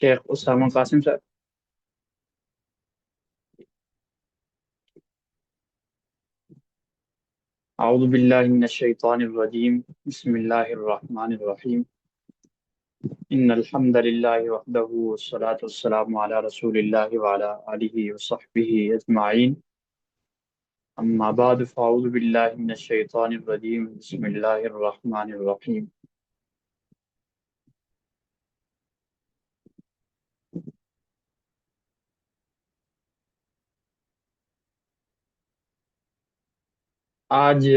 شیخ اسامہ قاسم صاحب. اعوذ باللہ من الشیطان الرجیم. بسم اللہ الرحمن الرحیم. ان الحمد للہ وحدہ والصلاة والسلام علی رسول اللہ وعلی آلہ وصحبہ اجمعین. اما بعد فاعوذ باللہ من الشیطان الرجیم. بسم اللہ الرحمن الرحیم. آج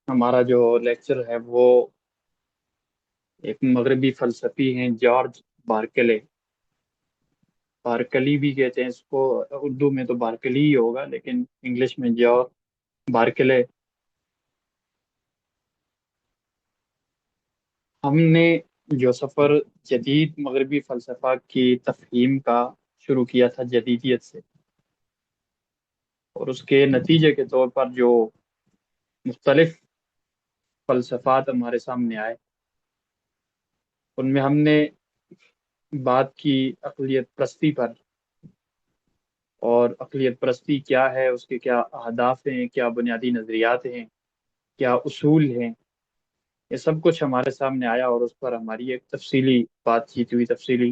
ہمارا جو لیکچر ہے وہ ایک مغربی فلسفی ہیں جارج بارکلے. بارکلی بھی کہتے ہیں اس کو. اردو میں تو بارکلی ہی ہوگا لیکن انگلش میں جارج بارکلے. ہم نے جو سفر جدید مغربی فلسفہ کی تفہیم کا شروع کیا تھا جدیدیت سے، اور اس کے نتیجے کے طور پر جو مختلف فلسفات ہمارے سامنے آئے، ان میں ہم نے بات کی اقلیت پرستی پر، اور اقلیت پرستی کیا ہے، اس کے کیا اہداف ہیں، کیا بنیادی نظریات ہیں، کیا اصول ہیں. یہ سب کچھ ہمارے سامنے آیا اور اس پر ہماری ایک تفصیلی بات چیت ہوئی، تفصیلی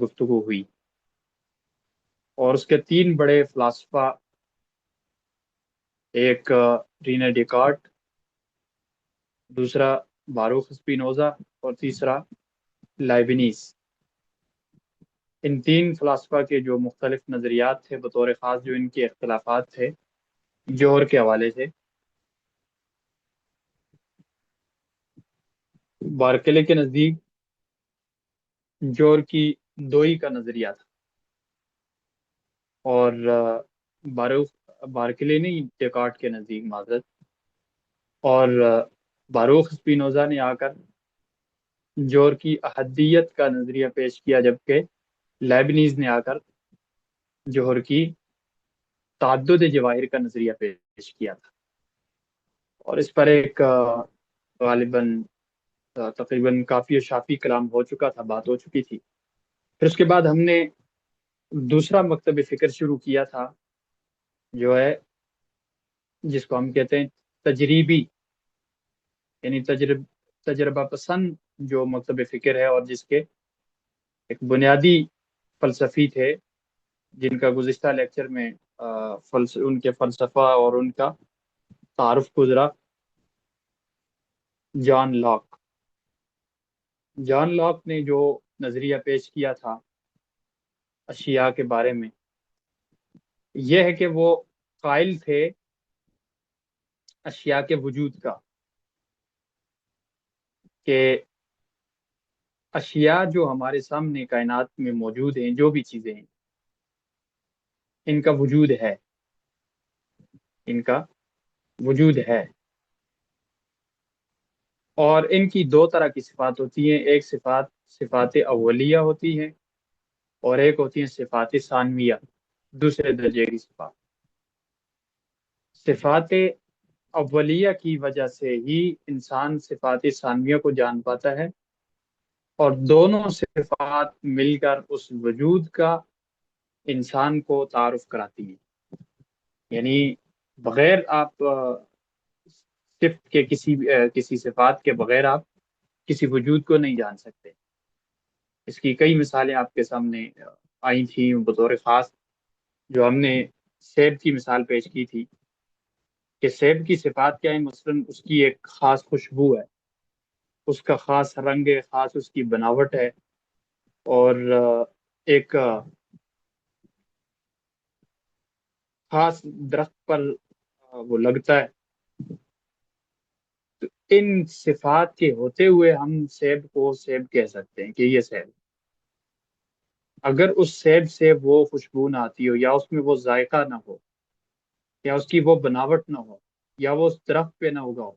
گفتگو ہوئی. اور اس کے تین بڑے فلاسفہ، ایک رینے ڈیکارٹ، دوسرا باروخ اسپینوزا، اور تیسرا لائبنیز. ان تین فلاسفہ کے جو مختلف نظریات تھے، بطور خاص جو ان کے اختلافات تھے جوہر کے حوالے سے. بارکلے کے نزدیک جوہر کی دوئی کا نظریہ تھا، اور باروخ بارکلے نہیں، ڈیکارٹ کے نزدیک معذرت، اور باروخ اسپینوزا نے آ کر جوہر کی احدیت کا نظریہ پیش کیا، جبکہ لیبنیز نے آ کر جوہر کی تعدد جواہر کا نظریہ پیش کیا تھا. اور اس پر ایک غالباً تقریباً کافی و شافی کلام ہو چکا تھا، بات ہو چکی تھی. پھر اس کے بعد ہم نے دوسرا مکتب فکر شروع کیا تھا، جو ہے جس کو ہم کہتے ہیں تجریبی، یعنی تجربہ پسند جو مکتب فکر ہے، اور جس کے ایک بنیادی فلسفی تھے جن کا گزشتہ لیکچر میں ان کے فلسفہ اور ان کا تعارف گزرا. جان لاک نے جو نظریہ پیش کیا تھا اشیاء کے بارے میں، یہ ہے کہ وہ قائل تھے اشیاء کے وجود کا، کہ اشیاء جو ہمارے سامنے کائنات میں موجود ہیں، جو بھی چیزیں ہیں، ان کا وجود ہے، ان کا وجود ہے. اور ان کی دو طرح کی صفات ہوتی ہیں، ایک صفات اولیہ ہوتی ہیں، اور ایک ہوتی ہیں صفات ثانویہ، دوسرے درجے کی صفات. صفات اولیہ کی وجہ سے ہی انسان صفات ثانویہ کو جان پاتا ہے، اور دونوں صفات مل کر اس وجود کا انسان کو تعارف کراتی ہیں. یعنی بغیر آپ صفت کے کسی صفات کے بغیر آپ کسی وجود کو نہیں جان سکتے. اس کی کئی مثالیں آپ کے سامنے آئی تھیں. بطور خاص جو ہم نے سیب کی مثال پیش کی تھی، کہ سیب کی صفات کیا ہے، مثلاً اس کی ایک خاص خوشبو ہے، اس کا خاص رنگ ہے، خاص اس کی بناوٹ ہے، اور ایک خاص درخت پر وہ لگتا ہے. تو ان صفات کے ہوتے ہوئے ہم سیب کو سیب کہہ سکتے ہیں کہ یہ سیب. اگر اس سیب سے وہ خوشبو نہ آتی ہو، یا اس میں وہ ذائقہ نہ ہو، یا اس کی وہ بناوٹ نہ ہو، یا وہ اس درخت پہ نہ ہوگا ہو،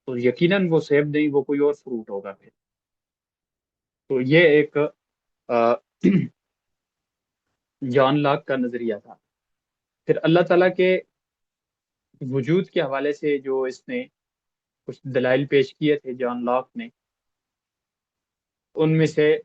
تو یقیناً وہ سیب نہیں، وہ کوئی اور فروٹ ہوگا پھر. تو یہ ایک جان لاک کا نظریہ تھا. پھر اللہ تعالیٰ کے وجود کے حوالے سے جو اس نے کچھ دلائل پیش کیے تھے جان لاک نے، ان میں سے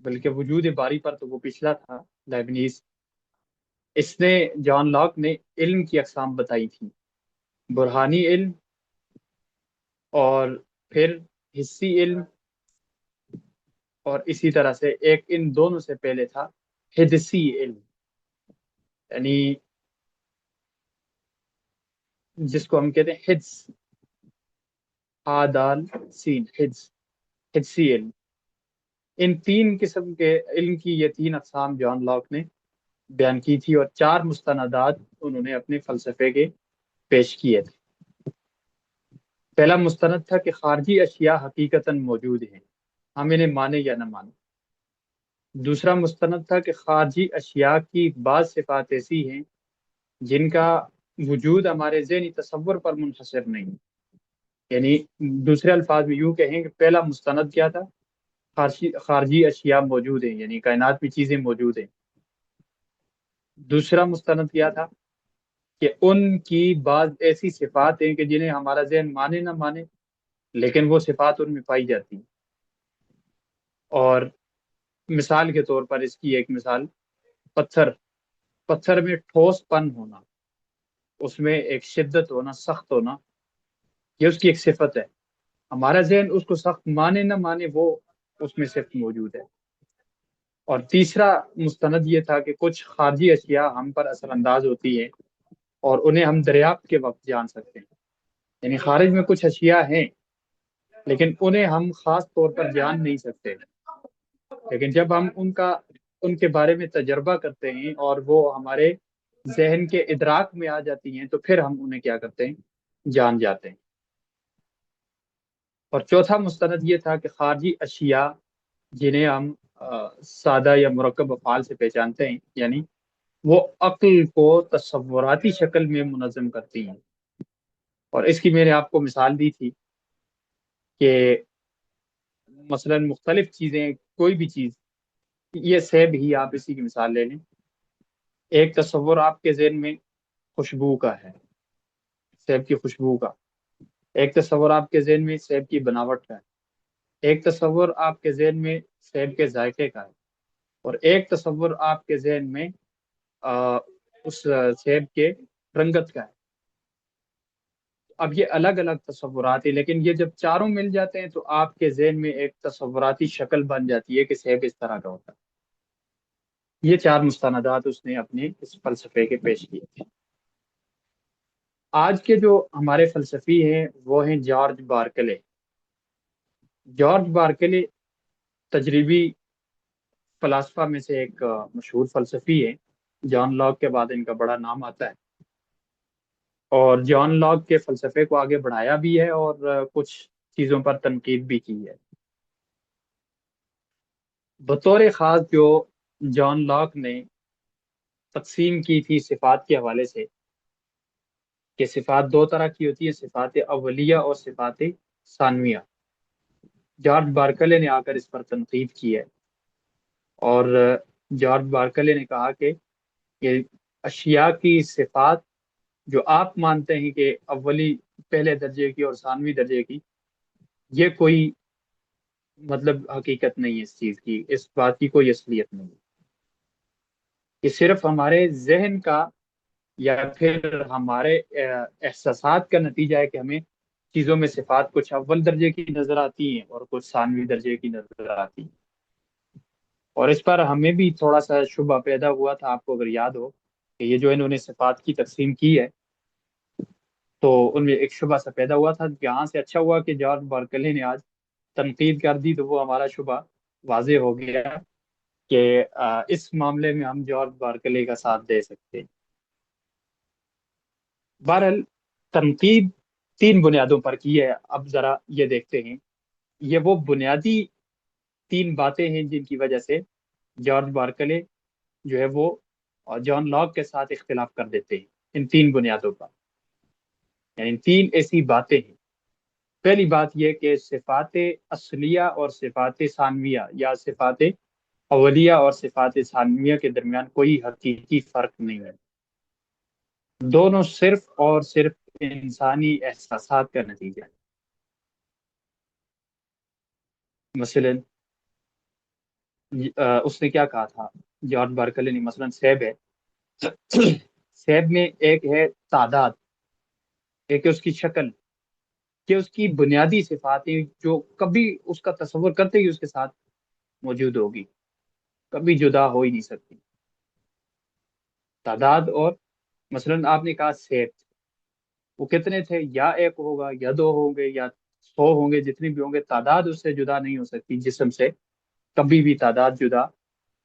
بلکہ وجود باری پر تو وہ پچھلا تھا، لیبنیز۔ اس نے، جان لاک نے علم کی اقسام بتائی تھی: برہانی علم، اور پھر حسی علم، اور اسی طرح سے ایک ان دونوں سے پہلے تھا حدسی علم، یعنی جس کو ہم کہتے ہیں حدس، دال سین، حدس، حدسی علم۔ ان تین قسم کے علم کی یہ تین اقسام جان لاک نے بیان کی تھی، اور چار مستندات انہوں نے اپنے فلسفے کے پیش کیے تھے۔ پہلا مستند تھا کہ خارجی اشیاء حقیقتاً موجود ہیں، ہم انہیں مانیں یا نہ مانیں۔ دوسرا مستند تھا کہ خارجی اشیاء کی بعض صفات ایسی ہیں جن کا وجود ہمارے ذہنی تصور پر منحصر نہیں، یعنی دوسرے الفاظ میں یوں کہیں کہ پہلا مستند کیا تھا؟ خارجی اشیاء موجود ہیں، یعنی کائنات میں چیزیں موجود ہیں۔ دوسرا مستند کیا تھا کہ ان کی بعض ایسی صفات ہیں کہ جنہیں ہمارا ذہن مانے نہ مانے، لیکن وہ صفات ان میں پائی جاتی ہیں۔ اور مثال کے طور پر اس کی ایک مثال پتھر، پتھر میں ٹھوس پن ہونا، اس میں ایک شدت ہونا، سخت ہونا، یہ اس کی ایک صفت ہے۔ ہمارا ذہن اس کو سخت مانے نہ مانے، وہ اس میں صفت موجود ہے۔ اور تیسرا مستند یہ تھا کہ کچھ خارجی اشیاء ہم پر اثر انداز ہوتی ہیں اور انہیں ہم دریافت کے وقت جان سکتے ہیں، یعنی خارج میں کچھ اشیاء ہیں لیکن انہیں ہم خاص طور پر جان نہیں سکتے، لیکن جب ہم ان کے بارے میں تجربہ کرتے ہیں اور وہ ہمارے ذہن کے ادراک میں آ جاتی ہیں تو پھر ہم انہیں کیا کرتے ہیں؟ جان جاتے ہیں۔ اور چوتھا مستند یہ تھا کہ خارجی اشیاء جنہیں ہم سادہ یا مرکب افعال سے پہچانتے ہیں، یعنی وہ عقل کو تصوراتی شکل میں منظم کرتی ہیں۔ اور اس کی میں نے آپ کو مثال دی تھی کہ مثلا مختلف چیزیں، کوئی بھی چیز، یہ سیب ہی آپ اسی کی مثال لے لیں، ایک تصور آپ کے ذہن میں خوشبو کا ہے، سیب کی خوشبو کا، ایک تصور آپ کے ذہن میں سیب کی بناوٹ کا ہے، ایک تصور آپ کے ذہن میں سیب کے ذائقے کا ہے، اور ایک تصور آپ کے ذہن میں اس سیب کے رنگت کا ہے۔ اب یہ الگ الگ تصورات ہیں، لیکن یہ جب چاروں مل جاتے ہیں تو آپ کے ذہن میں ایک تصوراتی شکل بن جاتی ہے کہ سیب اس طرح کا ہوتا ہے۔ یہ چار مستندات اس نے اپنے اس فلسفے کے پیش کیے تھے۔ آج کے جو ہمارے فلسفی ہیں وہ ہیں جارج بارکلے۔ جارج بارکلے تجریبی فلاسفہ میں سے ایک مشہور فلسفی ہے، جان لاک کے بعد ان کا بڑا نام آتا ہے، اور جان لاک کے فلسفے کو آگے بڑھایا بھی ہے اور کچھ چیزوں پر تنقید بھی کی ہے۔ بطور خاص جو جان لاک نے تقسیم کی تھی صفات کے حوالے سے، کہ صفات دو طرح کی ہوتی ہیں، صفات اولیہ اور صفات ثانویہ، جارج بارکلے نے آ کر اس پر تنقید کی ہے، اور جارج بارکلے نے کہا کہ یہ اشیاء کی صفات جو آپ مانتے ہیں کہ اولی پہلے درجے کی اور ثانوی درجے کی، یہ کوئی مطلب حقیقت نہیں ہے اس چیز کی، اس بات کی کوئی اصلیت نہیں ہے، یہ صرف ہمارے ذہن کا یا پھر ہمارے احساسات کا نتیجہ ہے کہ ہمیں چیزوں میں صفات کچھ اول درجے کی نظر آتی ہیں اور کچھ ثانوی درجے کی نظر آتی ہیں۔ اور اس پر ہمیں بھی تھوڑا سا شبہ پیدا ہوا تھا، آپ کو اگر یاد ہو کہ یہ جو انہوں نے صفات کی تقسیم کی ہے تو ان میں ایک شبہ سا پیدا ہوا تھا، یہاں سے اچھا ہوا کہ جارج بارکلے نے آج تنقید کر دی تو وہ ہمارا شبہ واضح ہو گیا کہ اس معاملے میں ہم جارج بارکلے کا ساتھ دے سکتے ہیں۔ بہرحال تنقید تین بنیادوں پر کی ہے، اب ذرا یہ دیکھتے ہیں، یہ وہ بنیادی تین باتیں ہیں جن کی وجہ سے جارج بارکلے جو ہے وہ جان لاک کے ساتھ اختلاف کر دیتے ہیں، ان تین بنیادوں پر، یعنی تین ایسی باتیں ہیں۔ پہلی بات یہ کہ صفات اصلیہ اور صفات ثانویہ یا صفات اولیہ اور صفات ثانویہ کے درمیان کوئی حقیقی فرق نہیں ہے، دونوں صرف اور صرف انسانی احساسات کا نتیجہ ہے۔ مثلا اس نے کیا کہا تھا جارج بارکلے نے، مثلا سیب ہے، سیب میں ایک ہے تعداد، ایک ہے اس کی شکل، کہ اس کی بنیادی صفاتیں جو کبھی اس کا تصور کرتے ہی اس کے ساتھ موجود ہوگی، کبھی جدا ہو ہی نہیں سکتی، تعداد اور مثلا آپ نے کہا سیب، وہ کتنے تھے، یا ایک ہوگا یا دو ہوں گے یا 100 ہوں گے، جتنے بھی ہوں گے، تعداد اس سے جدا نہیں ہو سکتی، جسم سے کبھی بھی تعداد جدا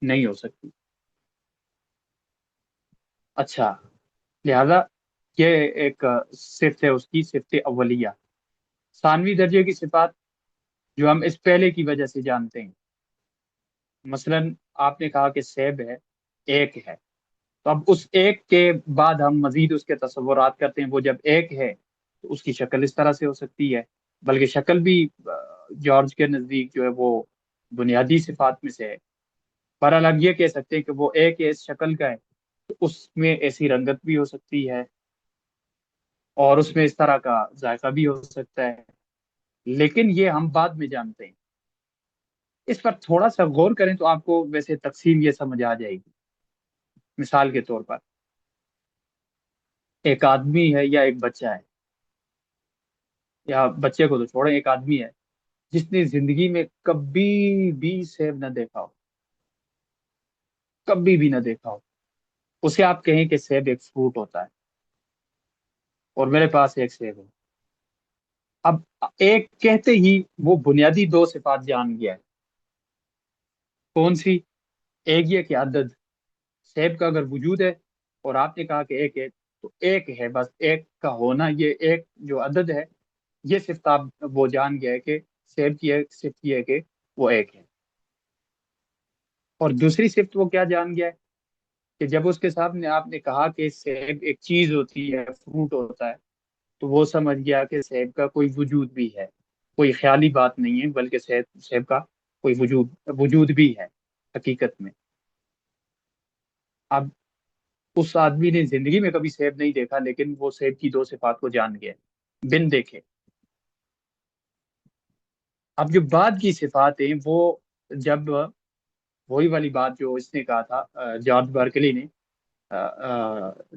نہیں ہو سکتی۔ اچھا، لہذا یہ ایک صفت ہے اس کی، صفت اولیہ۔ ثانوی درجے کی صفات جو ہم اس پہلے کی وجہ سے جانتے ہیں، مثلا آپ نے کہا کہ سیب ہے، ایک ہے، تو اب اس ایک کے بعد ہم مزید اس کے تصورات کرتے ہیں، وہ جب ایک ہے تو اس کی شکل اس طرح سے ہو سکتی ہے، بلکہ شکل بھی جارج کے نزدیک جو ہے وہ بنیادی صفات میں سے ہے۔ بہرحال ہم یہ کہہ سکتے ہیں کہ وہ ایک اس شکل کا ہے، تو اس میں ایسی رنگت بھی ہو سکتی ہے اور اس میں اس طرح کا ذائقہ بھی ہو سکتا ہے، لیکن یہ ہم بعد میں جانتے ہیں۔ اس پر تھوڑا سا غور کریں تو آپ کو ویسے تقسیم یہ سمجھ آ جائے گی۔ مثال کے طور پر ایک آدمی ہے یا ایک بچہ ہے، یا بچے کو تو چھوڑیں، ایک آدمی ہے جس نے زندگی میں کبھی بھی سیب نہ دیکھا ہو، کبھی بھی نہ دیکھا ہو، اسے آپ کہیں کہ سیب ایک فروٹ ہوتا ہے اور میرے پاس ایک سیب ہے، اب ایک کہتے ہی وہ بنیادی دو صفات جان گیا ہے۔ کون سی؟ ایک یہ کہ عدد، سیب کا اگر وجود ہے اور آپ نے کہا کہ ایک ہے، تو ایک ہے، بس ایک کا ہونا، یہ ایک جو عدد ہے، یہ صرف آپ وہ جان گیا ہے کہ سیب کی ایک صرف یہ ہے کہ وہ ایک ہے۔ اور دوسری صرف وہ کیا جان گیا ہے کہ جب اس کے سامنے آپ نے کہا کہ سیب ایک چیز ہوتی ہے، فروٹ ہوتا ہے، تو وہ سمجھ گیا کہ سیب کا کوئی وجود بھی ہے، کوئی خیالی بات نہیں ہے، بلکہ سیب کا کوئی وجود بھی ہے حقیقت میں۔ اب اس آدمی نے زندگی میں کبھی سیب نہیں دیکھا، لیکن وہ سیب کی دو صفات کو جان گیا بن دیکھے۔ اب جو بعد کی صفات ہیں وہ، جب وہی والی بات جو اس نے کہا تھا جارج بارکلی نے،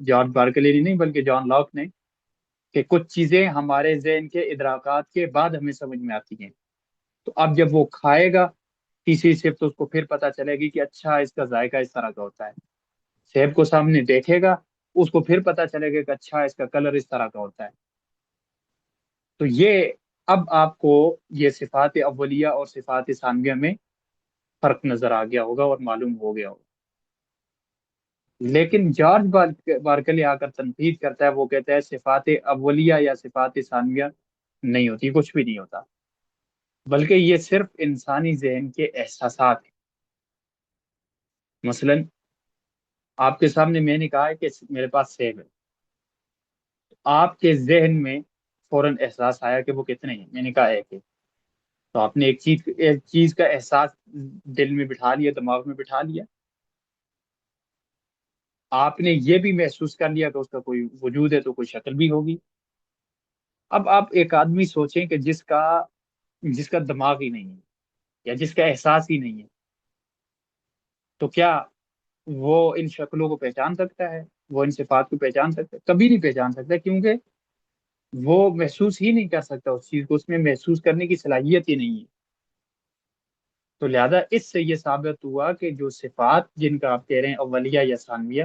جارج بارکلی نے نہیں بلکہ جان لاک نے، کہ کچھ چیزیں ہمارے ذہن کے ادراکات کے بعد ہمیں سمجھ میں آتی ہیں، تو اب جب وہ کھائے گا تیسری صفت، تو اس کو پھر پتا چلے گی کہ اچھا اس کا ذائقہ اس طرح کا ہوتا ہے۔ سیب کو سامنے دیکھے گا، اس کو پھر پتا چلے گا کہ اچھا اس کا کلر اس طرح کا ہوتا ہے۔ تو یہ اب آپ کو یہ صفات اولیہ اور صفات ثانویہ میں فرق نظر آ گیا ہوگا اور معلوم ہو گیا ہوگا۔ لیکن جارج بارکلی آ کر تنقید کرتا ہے، وہ کہتا ہے صفات اولیہ یا صفات ثانویہ نہیں ہوتی، کچھ بھی نہیں ہوتا، بلکہ یہ صرف انسانی ذہن کے احساسات ہیں۔ مثلا آپ کے سامنے میں نے کہا ہے کہ میرے پاس سیب ہے، آپ کے ذہن میں فوراً احساس آیا کہ وہ کتنے ہیں، میں نے کہا ایک ہے، تو آپ نے ایک چیز کا احساس دل میں بٹھا لیا، دماغ میں بٹھا لیا، آپ نے یہ بھی محسوس کر لیا کہ اس کا کوئی وجود ہے تو کوئی شکل بھی ہوگی۔ اب آپ ایک آدمی سوچیں کہ جس کا دماغ ہی نہیں ہے یا جس کا احساس ہی نہیں ہے، تو کیا وہ ان شکلوں کو پہچان سکتا ہے؟ وہ ان صفات کو پہچان سکتا ہے؟ کبھی نہیں پہچان سکتا، کیونکہ وہ محسوس ہی نہیں کر سکتا اس چیز کو، اس میں محسوس کرنے کی صلاحیت ہی نہیں ہے۔ تو لہذا اس سے یہ ثابت ہوا کہ جو صفات جن کا آپ کہہ رہے ہیں اولیہ یا ثانویہ،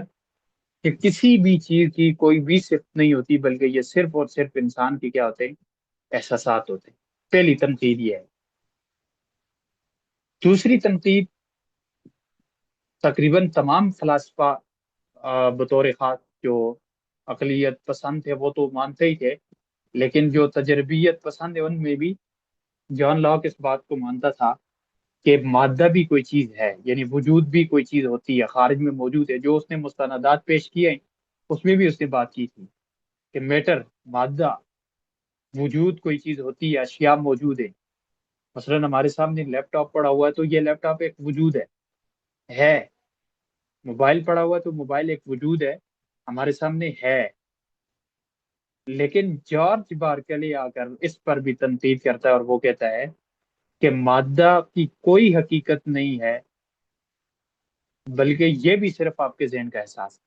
کہ کسی بھی چیز کی کوئی بھی صفت نہیں ہوتی، بلکہ یہ صرف اور صرف انسان کی کیا ہوتے ہیں؟ احساسات ہوتے ہیں۔ پہلی تنقید یہ ہے۔ دوسری تنقید، تقریباً تمام فلاسفہ بطور خاص جو عقلیت پسند تھے وہ تو مانتے ہی تھے، لیکن جو تجربیت پسند ہے ان میں بھی جان لاک اس بات کو مانتا تھا کہ مادہ بھی کوئی چیز ہے، یعنی وجود بھی کوئی چیز ہوتی ہے، خارج میں موجود ہے۔ جو اس نے مستندات پیش کیے ہیں اس میں بھی اس نے بات کی تھی کہ میٹر، مادہ، وجود کوئی چیز ہوتی ہے، اشیاء موجود ہے. مثلا ہمارے سامنے لیپ ٹاپ پڑا ہوا ہے تو یہ لیپ ٹاپ ایک وجود ہے. موبائل پڑا ہوا ہے تو موبائل ایک وجود ہے، ہمارے سامنے ہے. لیکن جارج بارکلے آ کر اس پر بھی تنقید کرتا ہے اور وہ کہتا ہے کہ مادہ کی کوئی حقیقت نہیں ہے، بلکہ یہ بھی صرف آپ کے ذہن کا احساس ہے.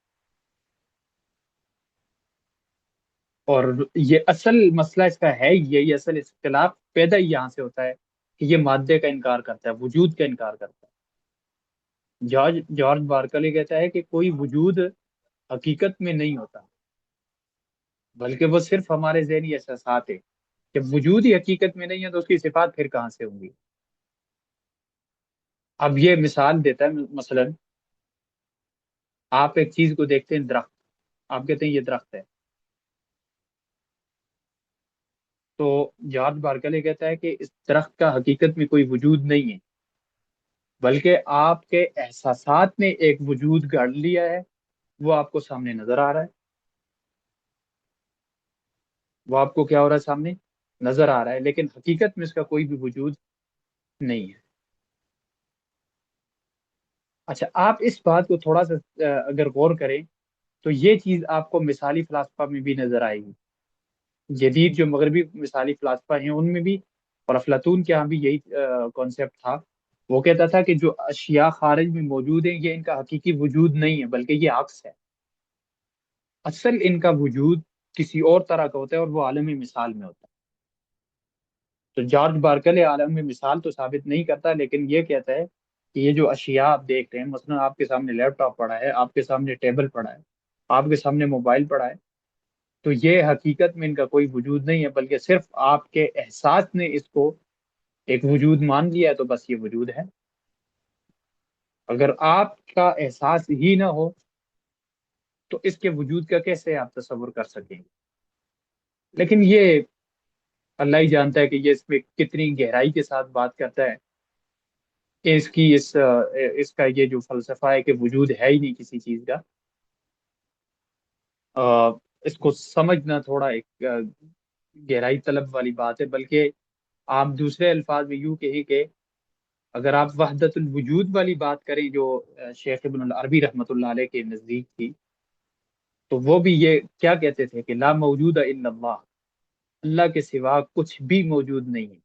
اور یہ اصل مسئلہ اس کا ہے، یہی اصل اختلاف پیدا ہی یہاں سے ہوتا ہے کہ یہ مادے کا انکار کرتا ہے، وجود کا انکار کرتا ہے. جارج بارکلے کہتا ہے کہ کوئی وجود حقیقت میں نہیں ہوتا، بلکہ وہ صرف ہمارے ذہنی احساسات ہیں. جب وجود ہی حقیقت میں نہیں ہے تو اس کی صفات پھر کہاں سے ہوں گی؟ اب یہ مثال دیتا ہے، مثلا آپ ایک چیز کو دیکھتے ہیں، درخت، آپ کہتے ہیں یہ درخت ہے. تو جارج بارکلے کہتا ہے کہ اس درخت کا حقیقت میں کوئی وجود نہیں ہے، بلکہ آپ کے احساسات نے ایک وجود گڑھ لیا ہے، وہ آپ کو سامنے نظر آ رہا ہے. وہ آپ کو کیا ہو رہا ہے؟ سامنے نظر آ رہا ہے، لیکن حقیقت میں اس کا کوئی بھی وجود نہیں ہے. اچھا، آپ اس بات کو تھوڑا سا اگر غور کریں تو یہ چیز آپ کو مثالی فلسفہ میں بھی نظر آئے گی. جدید جو مغربی مثالی فلسفہ ہیں ان میں بھی، اور افلاطون کے ہاں بھی یہی کانسیپٹ تھا. وہ کہتا تھا کہ جو اشیاء خارج میں موجود ہیں یہ ان کا حقیقی وجود نہیں ہے، بلکہ یہ عکس ہے. اصل ان کا وجود کسی اور طرح کا ہوتا ہے اور وہ عالم مثال میں ہوتا ہے. تو جارج بارکلے عالم مثال تو ثابت نہیں کرتا، لیکن یہ کہتا ہے کہ یہ جو اشیاء آپ دیکھ رہے ہیں، مثلا آپ کے سامنے لیپ ٹاپ پڑا ہے، آپ کے سامنے ٹیبل پڑا ہے، آپ کے سامنے موبائل پڑا ہے، تو یہ حقیقت میں ان کا کوئی وجود نہیں ہے، بلکہ صرف آپ کے احساس نے اس کو ایک وجود مان لیا ہے، تو بس یہ وجود ہے. اگر آپ کا احساس ہی نہ ہو تو اس کے وجود کا کیسے آپ تصور کر سکیں گے؟ لیکن یہ اللہ ہی جانتا ہے کہ یہ اس میں کتنی گہرائی کے ساتھ بات کرتا ہے. اس کی اس کا یہ جو فلسفہ ہے کہ وجود ہے ہی نہیں کسی چیز کا، آ، اس کو سمجھنا تھوڑا ایک گہرائی طلب والی بات ہے. بلکہ آپ دوسرے الفاظ میں یوں کہیں کہ اگر آپ وحدت الوجود والی بات کریں جو شیخ ابن العربی رحمۃ اللہ علیہ کے نزدیک تھی، تو وہ بھی یہ کیا کہتے تھے کہ لا موجود الا اللہ، اللہ کے سوا کچھ بھی موجود نہیں ہے.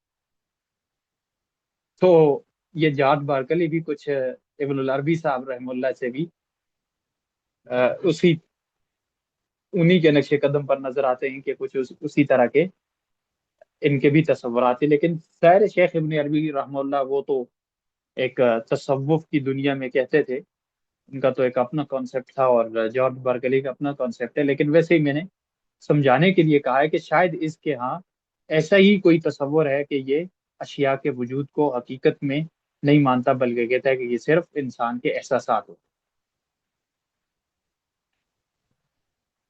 تو یہ جارج بارکلی بھی کچھ ابن العربی صاحب رحم اللہ سے بھی اسی انہی کے نقش قدم پر نظر آتے ہیں کہ کچھ اسی طرح کے ان کے بھی تصورات ہیں. لیکن سیر شیخ ابن عربی رحم اللہ وہ تو ایک تصوف کی دنیا میں کہتے تھے، ان کا تو ایک اپنا کانسیپٹ تھا اور جارج بارکلی کا اپنا کانسیپٹ ہے. لیکن ویسے ہی میں نے سمجھانے کے لیے کہا ہے کہ شاید اس کے ہاں ایسا ہی کوئی تصور ہے کہ یہ اشیاء کے وجود کو حقیقت میں نہیں مانتا، بلکہ کہتا ہے کہ یہ صرف انسان کے احساسات ہوتے.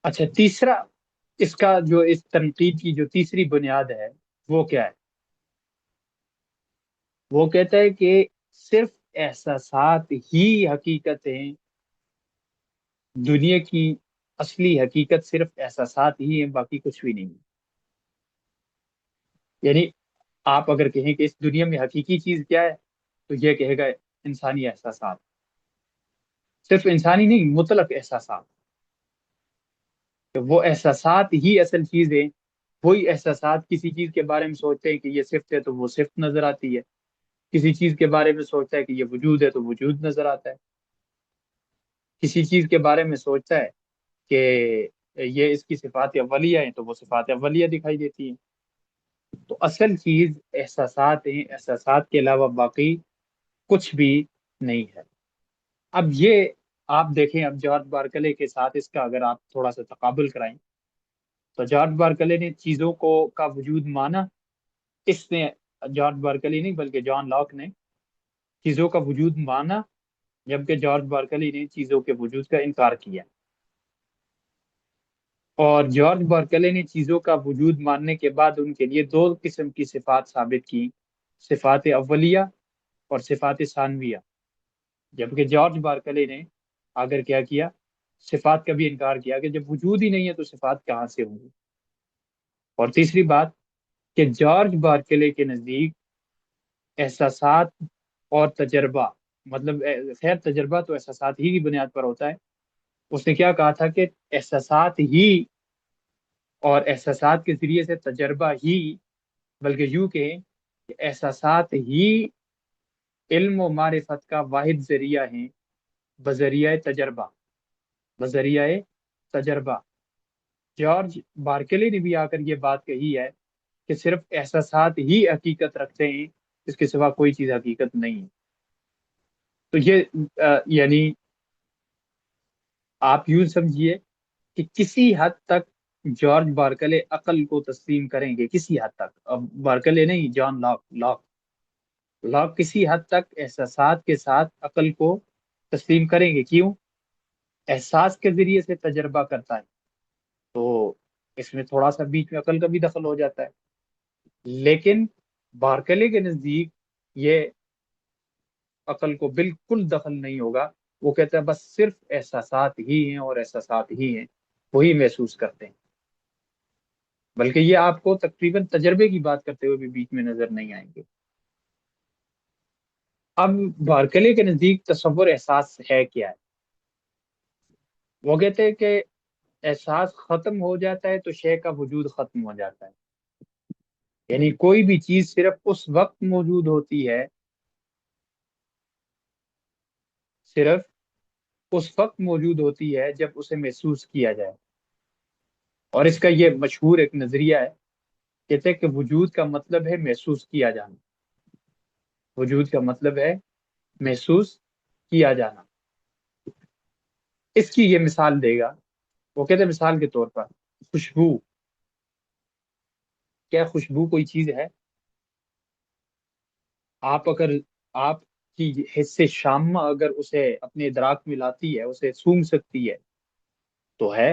اچھا، تیسرا اس کا جو اس تنقید کی جو تیسری بنیاد ہے وہ کیا ہے؟ وہ کہتا ہے کہ صرف احساسات ہی حقیقت ہیں، دنیا کی اصلی حقیقت صرف احساسات ہی ہیں، باقی کچھ بھی نہیں. یعنی آپ اگر کہیں کہ اس دنیا میں حقیقی چیز کیا ہے تو یہ کہے گا انسانی احساسات. صرف انسانی نہیں، مطلق احساسات. کہ وہ احساسات ہی اصل چیز ہے. وہی احساسات کسی چیز کے بارے میں سوچتے ہیں کہ یہ صفت ہے تو وہ صفت نظر آتی ہے، کسی چیز کے بارے میں سوچتا ہے کہ یہ وجود ہے تو وجود نظر آتا ہے، کسی چیز کے بارے میں سوچتا ہے کہ یہ اس کی صفات اولیہ ہیں تو وہ صفات اولیہ دکھائی دیتی ہیں. تو اصل چیز احساسات ہیں، احساسات کے علاوہ باقی کچھ بھی نہیں ہے. اب یہ آپ دیکھیں، اب جارج بارکلے کے ساتھ اس کا اگر آپ تھوڑا سا تقابل کرائیں تو جارج بارکلے نے چیزوں کو کا وجود مانا. اس نے جارج بارکلی نہیں بلکہ جان لاک نے چیزوں کا وجود مانا، جبکہ جارج بارکلی نے چیزوں کے وجود کا انکار کیا. اور جارج بارکلے نے چیزوں کا وجود ماننے کے بعد ان کے لیے دو قسم کی صفات ثابت کی، صفات اولیہ اور صفات ثانویہ. جبکہ جارج بارکلے نے اگر کیا کیا، صفات کا بھی انکار کیا کہ جب وجود ہی نہیں ہے تو صفات کہاں سے ہوں گی. اور تیسری بات کہ جارج بارکلے کے نزدیک احساسات اور تجربہ، مطلب خیر تجربہ تو احساسات ہی کی بنیاد پر ہوتا ہے، اس نے کیا کہا تھا کہ احساسات ہی، اور احساسات کے ذریعے سے تجربہ ہی، بلکہ یوں کہیں کہ احساسات ہی علم و معرفت کا واحد ذریعہ ہیں، بذریعہ تجربہ، بذریعہ تجربہ۔ جارج بارکلے نے بھی آ کر یہ بات کہی ہے کہ صرف احساسات ہی حقیقت رکھتے ہیں، اس کے سوا کوئی چیز حقیقت نہیں ہے۔ تو یہ یعنی آپ یوں سمجھیے کہ کسی حد تک جارج بارکلے عقل کو تسلیم کریں گے، کسی حد تک، اب بارکلے نہیں، جان لاک، لاک کسی حد تک احساسات کے ساتھ عقل کو تسلیم کریں گے۔ کیوں؟ احساس کے ذریعے سے تجربہ کرتا ہے، تو اس میں تھوڑا سا بیچ میں عقل کا بھی دخل ہو جاتا ہے۔ لیکن بارکلے کے نزدیک یہ عقل کو بالکل دخل نہیں ہوگا، وہ کہتا ہے بس صرف احساسات ہی ہیں اور احساسات ہی ہیں، وہی محسوس کرتے ہیں، بلکہ یہ آپ کو تقریباً تجربے کی بات کرتے ہوئے بھی بیچ میں نظر نہیں آئیں گے۔ اب بارکلے کے نزدیک تصور احساس ہے کیا ہے؟ وہ کہتے ہیں کہ احساس ختم ہو جاتا ہے تو شے کا وجود ختم ہو جاتا ہے، یعنی کوئی بھی چیز صرف اس وقت موجود ہوتی ہے، صرف اس وقت موجود ہوتی ہے جب اسے محسوس کیا جائے۔ اور اس کا یہ مشہور ایک نظریہ ہے، کہتے ہیں کہ وجود کا مطلب ہے محسوس کیا جانا، وجود کا مطلب ہے محسوس کیا جانا۔ اس کی یہ مثال دے گا، وہ کہتے ہیں مثال کے طور پر خوشبو، کیا خوشبو کوئی چیز ہے؟ اگر آپ کی حصے شامہ اگر اسے اپنے ادراک میں لاتی ہے، اسے سونگھ سکتی ہے تو ہے،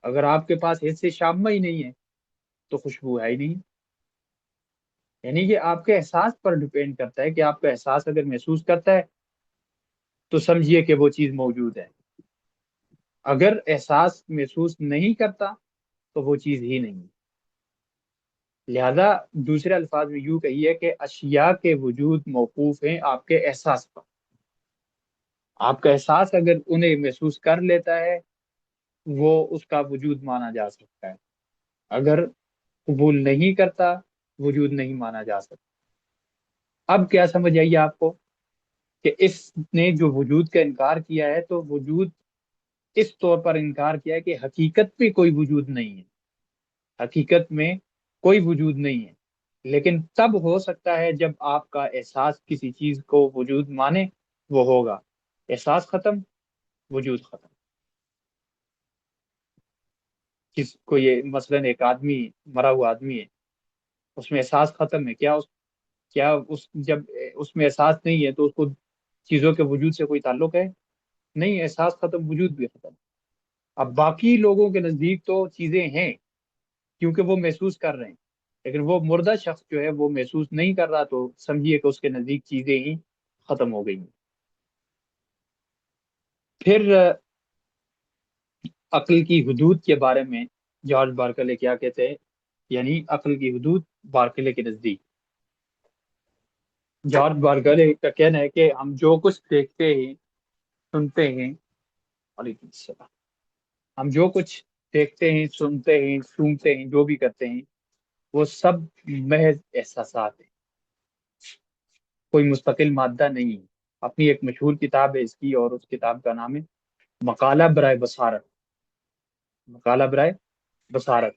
اگر آپ کے پاس حصے شامہ ہی نہیں ہے تو خوشبو ہے ہی نہیں۔ یعنی کہ آپ کے احساس پر ڈپینڈ کرتا ہے کہ آپ کا احساس اگر محسوس کرتا ہے تو سمجھیے کہ وہ چیز موجود ہے، اگر احساس محسوس نہیں کرتا تو وہ چیز ہی نہیں ہے۔ لہذا دوسرے الفاظ میں یوں کہیے کہ اشیاء کے وجود موقوف ہیں آپ کے احساس پر، آپ کا احساس اگر انہیں محسوس کر لیتا ہے وہ اس کا وجود مانا جا سکتا ہے، اگر قبول نہیں کرتا وجود نہیں مانا جا سکتا۔ اب کیا سمجھ آئیے آپ کو کہ اس نے جو وجود کا انکار کیا ہے تو وجود اس طور پر انکار کیا ہے کہ حقیقت میں کوئی وجود نہیں ہے، حقیقت میں کوئی وجود نہیں ہے، لیکن تب ہو سکتا ہے جب آپ کا احساس کسی چیز کو وجود مانے، وہ ہوگا احساس ختم، وجود ختم۔ جس کو یہ مثلا ایک آدمی، مرا ہوا آدمی ہے، اس میں احساس ختم ہے، کیا اس جب اس میں احساس نہیں ہے تو اس کو چیزوں کے وجود سے کوئی تعلق ہے؟ نہیں، احساس ختم، وجود بھی ختم۔ اب باقی لوگوں کے نزدیک تو چیزیں ہیں کیونکہ وہ محسوس کر رہے ہیں، لیکن وہ مردہ شخص جو ہے وہ محسوس نہیں کر رہا، تو سمجھیے کہ اس کے نزدیک چیزیں ہی ختم ہو گئی ہیں۔ پھر عقل کی حدود کے بارے میں جارج بارکلے کیا کہتے ہیں؟ یعنی عقل کی حدود بارکلے کے نزدیک، جارج بارکلے کا کہنا ہے کہ ہم جو کچھ دیکھتے ہیں، سنتے ہیں، وعلیکم السلام، ہم جو کچھ دیکھتے ہیں، سنتے ہیں، سونگتے ہیں، جو بھی کرتے ہیں، وہ سب محض احساسات ہیں، کوئی مستقل مادہ نہیں ہے۔ اپنی ایک مشہور کتاب ہے اس کی، اور اس کتاب کا نام ہے مقالہ برائے بصارت، مقالہ برائے بصارت۔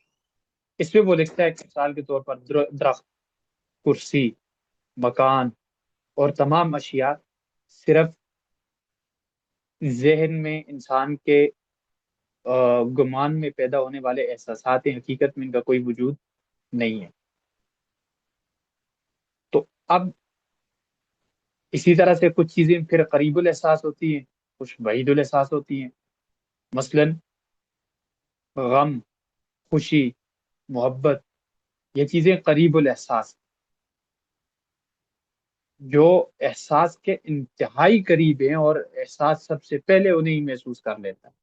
اس میں وہ لکھتا ہے کہ مثال کے طور پر درخت، کرسی، مکان اور تمام اشیاء صرف ذہن میں انسان کے گمان میں پیدا ہونے والے احساسات ہیں، حقیقت میں ان کا کوئی وجود نہیں ہے۔ تو اب اسی طرح سے کچھ چیزیں پھر قریب الاحساس ہوتی ہیں، کچھ بعید الاحساس ہوتی ہیں، مثلا غم، خوشی، محبت، یہ چیزیں قریب الاحساس، جو احساس کے انتہائی قریب ہیں اور احساس سب سے پہلے انہیں محسوس کر لیتا ہے۔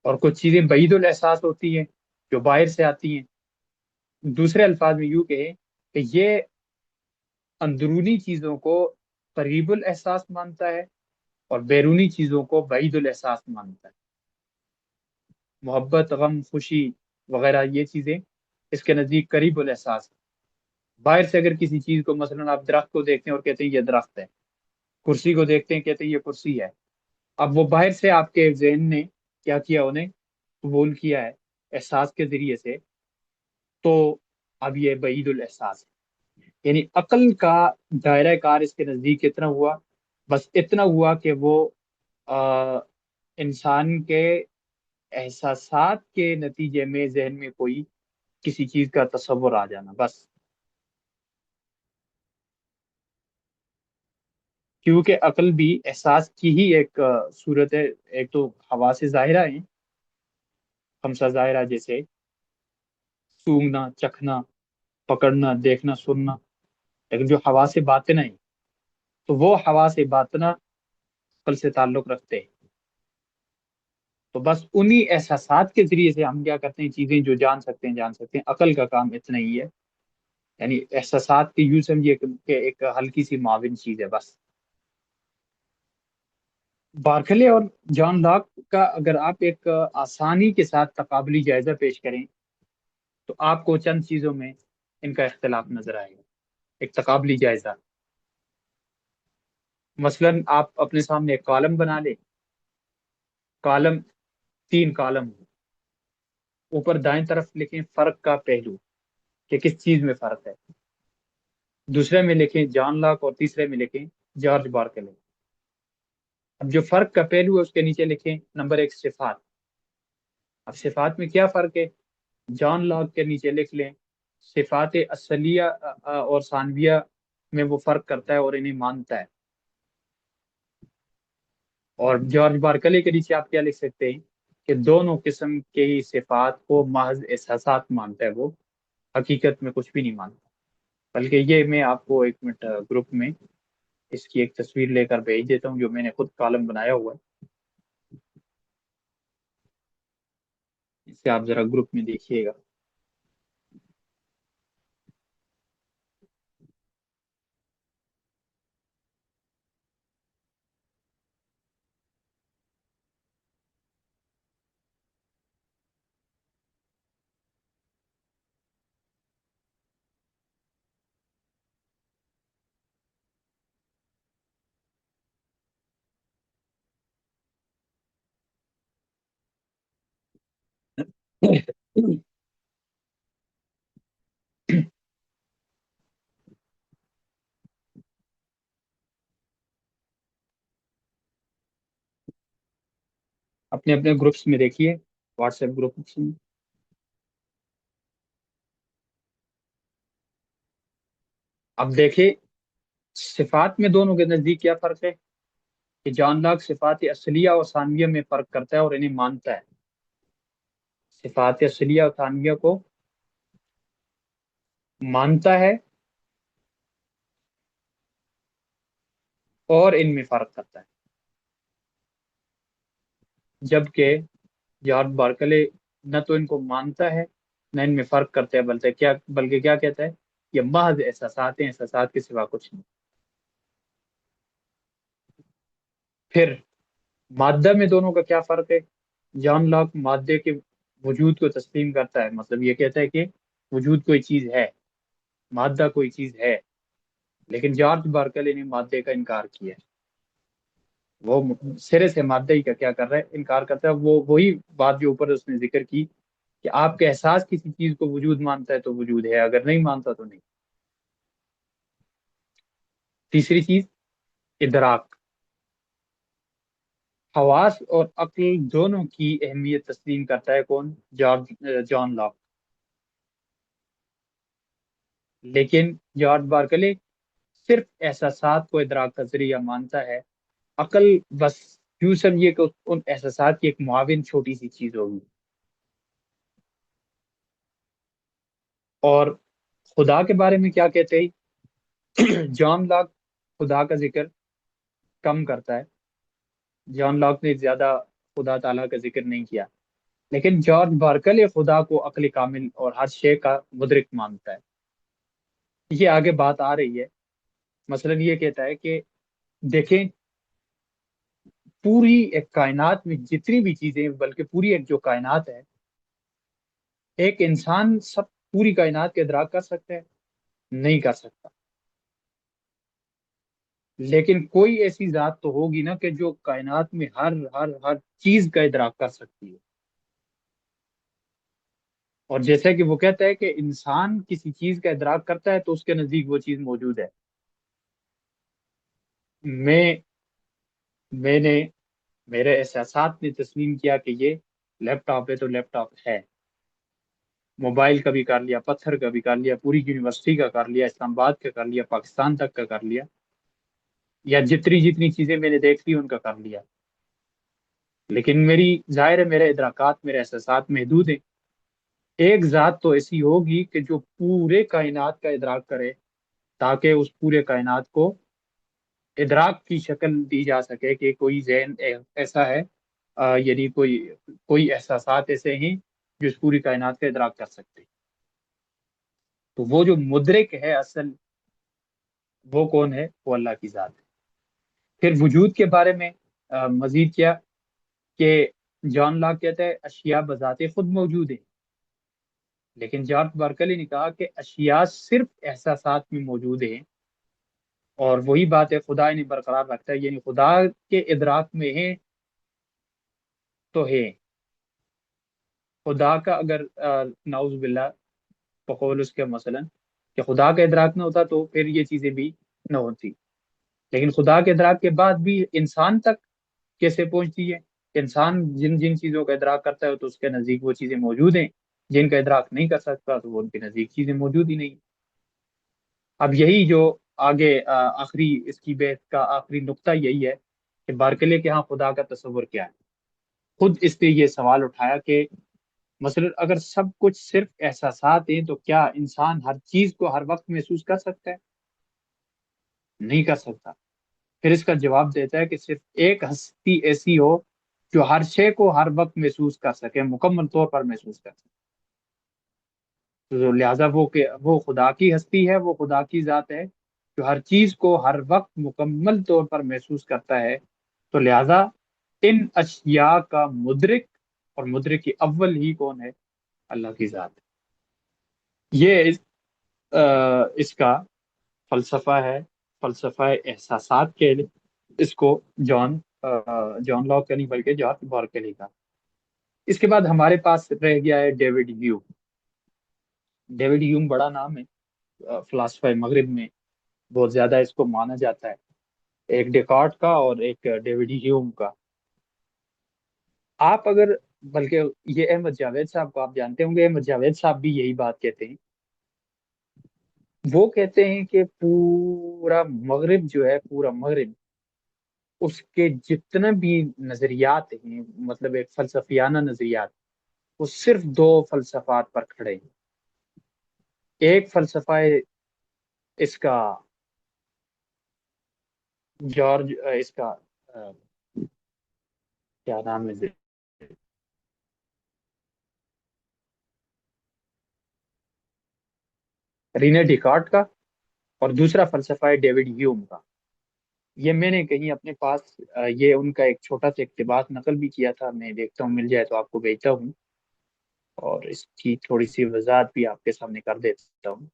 اور کچھ چیزیں بعید الاحساس ہوتی ہیں جو باہر سے آتی ہیں. دوسرے الفاظ میں یوں کہیں کہ یہ اندرونی چیزوں کو قریب الاحساس مانتا ہے اور بیرونی چیزوں کو بعید الاحساس مانتا ہے. محبت، غم، خوشی وغیرہ یہ چیزیں اس کے نزدیک قریب الاحساس ہیں. باہر سے اگر کسی چیز کو، مثلا آپ درخت کو دیکھتے ہیں اور کہتے ہیں یہ درخت ہے، کرسی کو دیکھتے ہیں کہتے ہیں یہ کرسی ہے، اب وہ باہر سے آپ کے ذہن نے کیا کیا، انہیں قبول کیا ہے احساس کے ذریعے سے، تو اب یہ بعید الاحساس ہے. یعنی عقل کا دائرہ کار اس کے نزدیک کتنا ہوا؟ بس اتنا ہوا کہ وہ آ، انسان کے احساسات کے نتیجے میں ذہن میں کوئی کسی چیز کا تصور آ جانا، بس. کیونکہ عقل بھی احساس کی ہی ایک صورت ہے. ایک تو حواس ظاہرہ ہیں، خمسہ ظاہرہ، جیسے سونگھنا، چکھنا، پکڑنا، دیکھنا، سننا. لیکن جو حواس باطنہ ہیں تو وہ حواس باطنہ عقل سے تعلق رکھتے ہیں. تو بس انہی احساسات کے ذریعے سے ہم کیا کرتے ہیں، چیزیں جو جان سکتے ہیں. عقل کا کام اتنا ہی ہے. یعنی احساسات کی یوں سمجھیے کہ ایک ہلکی سی معاون چیز ہے، بس. بارکلے اور جان لاک کا اگر آپ ایک آسانی کے ساتھ تقابلی جائزہ پیش کریں تو آپ کو چند چیزوں میں ان کا اختلاف نظر آئے گا. ایک تقابلی جائزہ، مثلا آپ اپنے سامنے ایک کالم بنا لیں. کالم، 3 کالم، اوپر دائیں طرف لکھیں فرق کا پہلو، کہ کس چیز میں فرق ہے. دوسرے میں لکھیں جان لاک اور تیسرے میں لکھیں جارج بارکلے. اب جو فرق کا پہلو ہے اس کے نیچے لکھیں نمبر 1 صفات. اب صفات میں کیا فرق ہے؟ جان لاک کے نیچے لکھ لیں صفات اصلیہ اور ثانویہ میں وہ فرق کرتا ہے اور انہیں مانتا ہے. اور جارج بارکلے کے نیچے آپ کیا لکھ سکتے ہیں کہ دونوں قسم کے ہی صفات کو محض احساسات مانتا ہے، وہ حقیقت میں کچھ بھی نہیں مانتا. بلکہ یہ میں آپ کو ایک منٹ گروپ میں اس کی ایک تصویر لے کر بھیج دیتا ہوں، جو میں نے خود کالم بنایا ہوا ہے. اسے آپ ذرا گروپ میں دیکھیے گا. اپنے اپنے گروپس میں دیکھیے، واٹس ایپ گروپس میں. اب دیکھیں صفات میں دونوں کے نزدیک کیا فرق ہے، کہ جان لاک صفات اصلیہ اور ثانویہ میں فرق کرتا ہے اور انہیں مانتا ہے. صفات اصلیہ اور ثانویہ کو مانتا ہے اور ان میں فرق کرتا ہے. جبکہ جارج بارکلے نہ تو ان کو مانتا ہے نہ ان میں فرق کرتا ہے، بلکہ کیا کہتا ہے، یہ محض احساسات ہیں، احساسات کے سوا کچھ نہیں. پھر مادہ میں دونوں کا کیا فرق ہے؟ جان لاک مادے کے وجود کو تسلیم کرتا ہے، مطلب یہ کہتا ہے کہ وجود کوئی چیز ہے، مادہ کوئی چیز ہے. لیکن جارج بارکلے نے مادے کا انکار کیا ہے. وہ سرے سے مادہ ہی کا کیا کر رہا ہے، انکار کرتا ہے. وہ وہی بات جو اوپر اس نے ذکر کی کہ آپ کا احساس کسی چیز کو وجود مانتا ہے تو وجود ہے، اگر نہیں مانتا تو نہیں. تیسری چیز ادراک. حواس اور عقل دونوں کی اہمیت تسلیم کرتا ہے کون؟ John Locke. لیکن جارج بارکلے صرف احساسات کو ادراک کا ذریعہ مانتا ہے. عقل بس یوں سمجھیے کہ ان احساسات کی ایک معاون چھوٹی سی چیز ہوگی. اور خدا کے بارے میں کیا کہتے ہیں؟ جان لاک خدا کا ذکر کم کرتا ہے. جان لاک نے زیادہ خدا تعالیٰ کا ذکر نہیں کیا. لیکن جارج بارکلے خدا کو عقل کامل اور ہر شے کا مدرک مانتا ہے۔ یہ آگے بات آ رہی ہے، مثلا یہ کہتا ہے کہ دیکھیں، پوری ایک کائنات میں جتنی بھی چیزیں، بلکہ پوری ایک جو کائنات ہے، ایک انسان سب پوری کائنات کے ادراک کر سکتا ہے؟ نہیں کر سکتا۔ لیکن کوئی ایسی ذات تو ہوگی نا کہ جو کائنات میں ہر ہر ہر چیز کا ادراک کر سکتی ہے۔ اور جیسا کہ وہ کہتا ہے کہ انسان کسی چیز کا ادراک کرتا ہے تو اس کے نزدیک وہ چیز موجود ہے۔ میں میں نے میرے احساسات نے تسلیم کیا کہ یہ لیپ ٹاپ ہے تو لیپ ٹاپ ہے۔ موبائل کا بھی کر لیا، پتھر کا بھی کر لیا، پوری یونیورسٹی کا کر لیا، اسلام آباد کا کر لیا، پاکستان تک کا کر لیا، یا جتنی جتنی چیزیں میں نے دیکھ لی ان کا کر لیا۔ لیکن میری ظاہر ہے میرے ادراکات، میرے احساسات محدود ہیں۔ ایک ذات تو ایسی ہوگی کہ جو پورے کائنات کا ادراک کرے، تاکہ اس پورے کائنات کو ادراک کی شکل دی جا سکے کہ کوئی ذہن ایسا ہے، یعنی کوئی احساسات ایسے ہیں جو اس پوری کائنات کا ادراک کر سکتے ہیں۔ تو وہ جو مدرک ہے اصل، وہ کون ہے؟ وہ اللہ کی ذات ہے۔ پھر وجود کے بارے میں مزید کیا کہ جان لاک کہتا ہے اشیاء بذات خود موجود ہیں، لیکن جارج بارکلی نے کہا کہ اشیاء صرف احساسات میں موجود ہیں، اور وہی بات ہے خدا انہیں برقرار رکھتا ہے، یعنی خدا کے ادراک میں ہے تو ہے۔ خدا کا اگر نعوذ باللہ بقول اس کے مثلا کہ خدا کا ادراک نہ ہوتا تو پھر یہ چیزیں بھی نہ ہوتی۔ لیکن خدا کے ادراک کے بعد بھی انسان تک کیسے پہنچتی ہے؟ انسان جن جن چیزوں کا ادراک کرتا ہے تو اس کے نزدیک وہ چیزیں موجود ہیں، جن کا ادراک نہیں کر سکتا تو وہ ان کے نزدیک چیزیں موجود ہی نہیں۔ اب یہی جو آگے آخری اس کی بحث کا آخری نقطہ یہی ہے کہ بارکلے کے ہاں خدا کا تصور کیا ہے۔ خود اس نے یہ سوال اٹھایا کہ مثلا اگر سب کچھ صرف احساسات ہیں تو کیا انسان ہر چیز کو ہر وقت محسوس کر سکتا ہے؟ نہیں کر سکتا۔ پھر اس کا جواب دیتا ہے کہ صرف ایک ہستی ایسی ہو جو ہر شے کو ہر وقت محسوس کر سکے، مکمل طور پر محسوس کر سکے۔ تو لہٰذا وہ خدا کی ہستی ہے، وہ خدا کی ذات ہے جو ہر چیز کو ہر وقت مکمل طور پر محسوس کرتا ہے۔ تو لہٰذا ان اشیاء کا مدرک، اور مدرک کی اول ہی کون ہے؟ اللہ کی ذات ہے۔ یہ اس کا فلسفہ ہے، فلسفہ احساسات کے اس کو جان لاک کا نہیں بلکہ جارج بارکلے کا۔ اس کے بعد ہمارے پاس رہ گیا ہے ڈیوڈ ہیوم۔ ڈیوڈ ہیوم بڑا نام ہے، فلاسفہ مغرب میں بہت زیادہ اس کو مانا جاتا ہے، ایک ڈیکارٹ کا اور ایک ڈیوڈ ہیوم کا۔ آپ اگر بلکہ یہ احمد جاوید صاحب کو آپ جانتے ہوں گے، احمد جاوید صاحب بھی یہی بات کہتے ہیں۔ وہ کہتے ہیں کہ پورا مغرب جو ہے، پورا مغرب، اس کے جتنے بھی نظریات ہیں، مطلب ایک فلسفیانہ نظریات، وہ صرف دو فلسفات پر کھڑے ہیں۔ ایک فلسفہ ہے اس کا جارج اس کا کیا نام ہے، رینے ڈیکارٹ کا، اور دوسرا فلسفہ ہے ڈیوڈ ہیوم کا۔ یہ میں نے کہیں اپنے پاس یہ ان کا ایک چھوٹا سا اقتباس نقل بھی کیا تھا، میں دیکھتا ہوں مل جائے تو آپ کو بھیجتا ہوں، اور اس کی تھوڑی سی وضاحت بھی آپ کے سامنے کر دیتا ہوں۔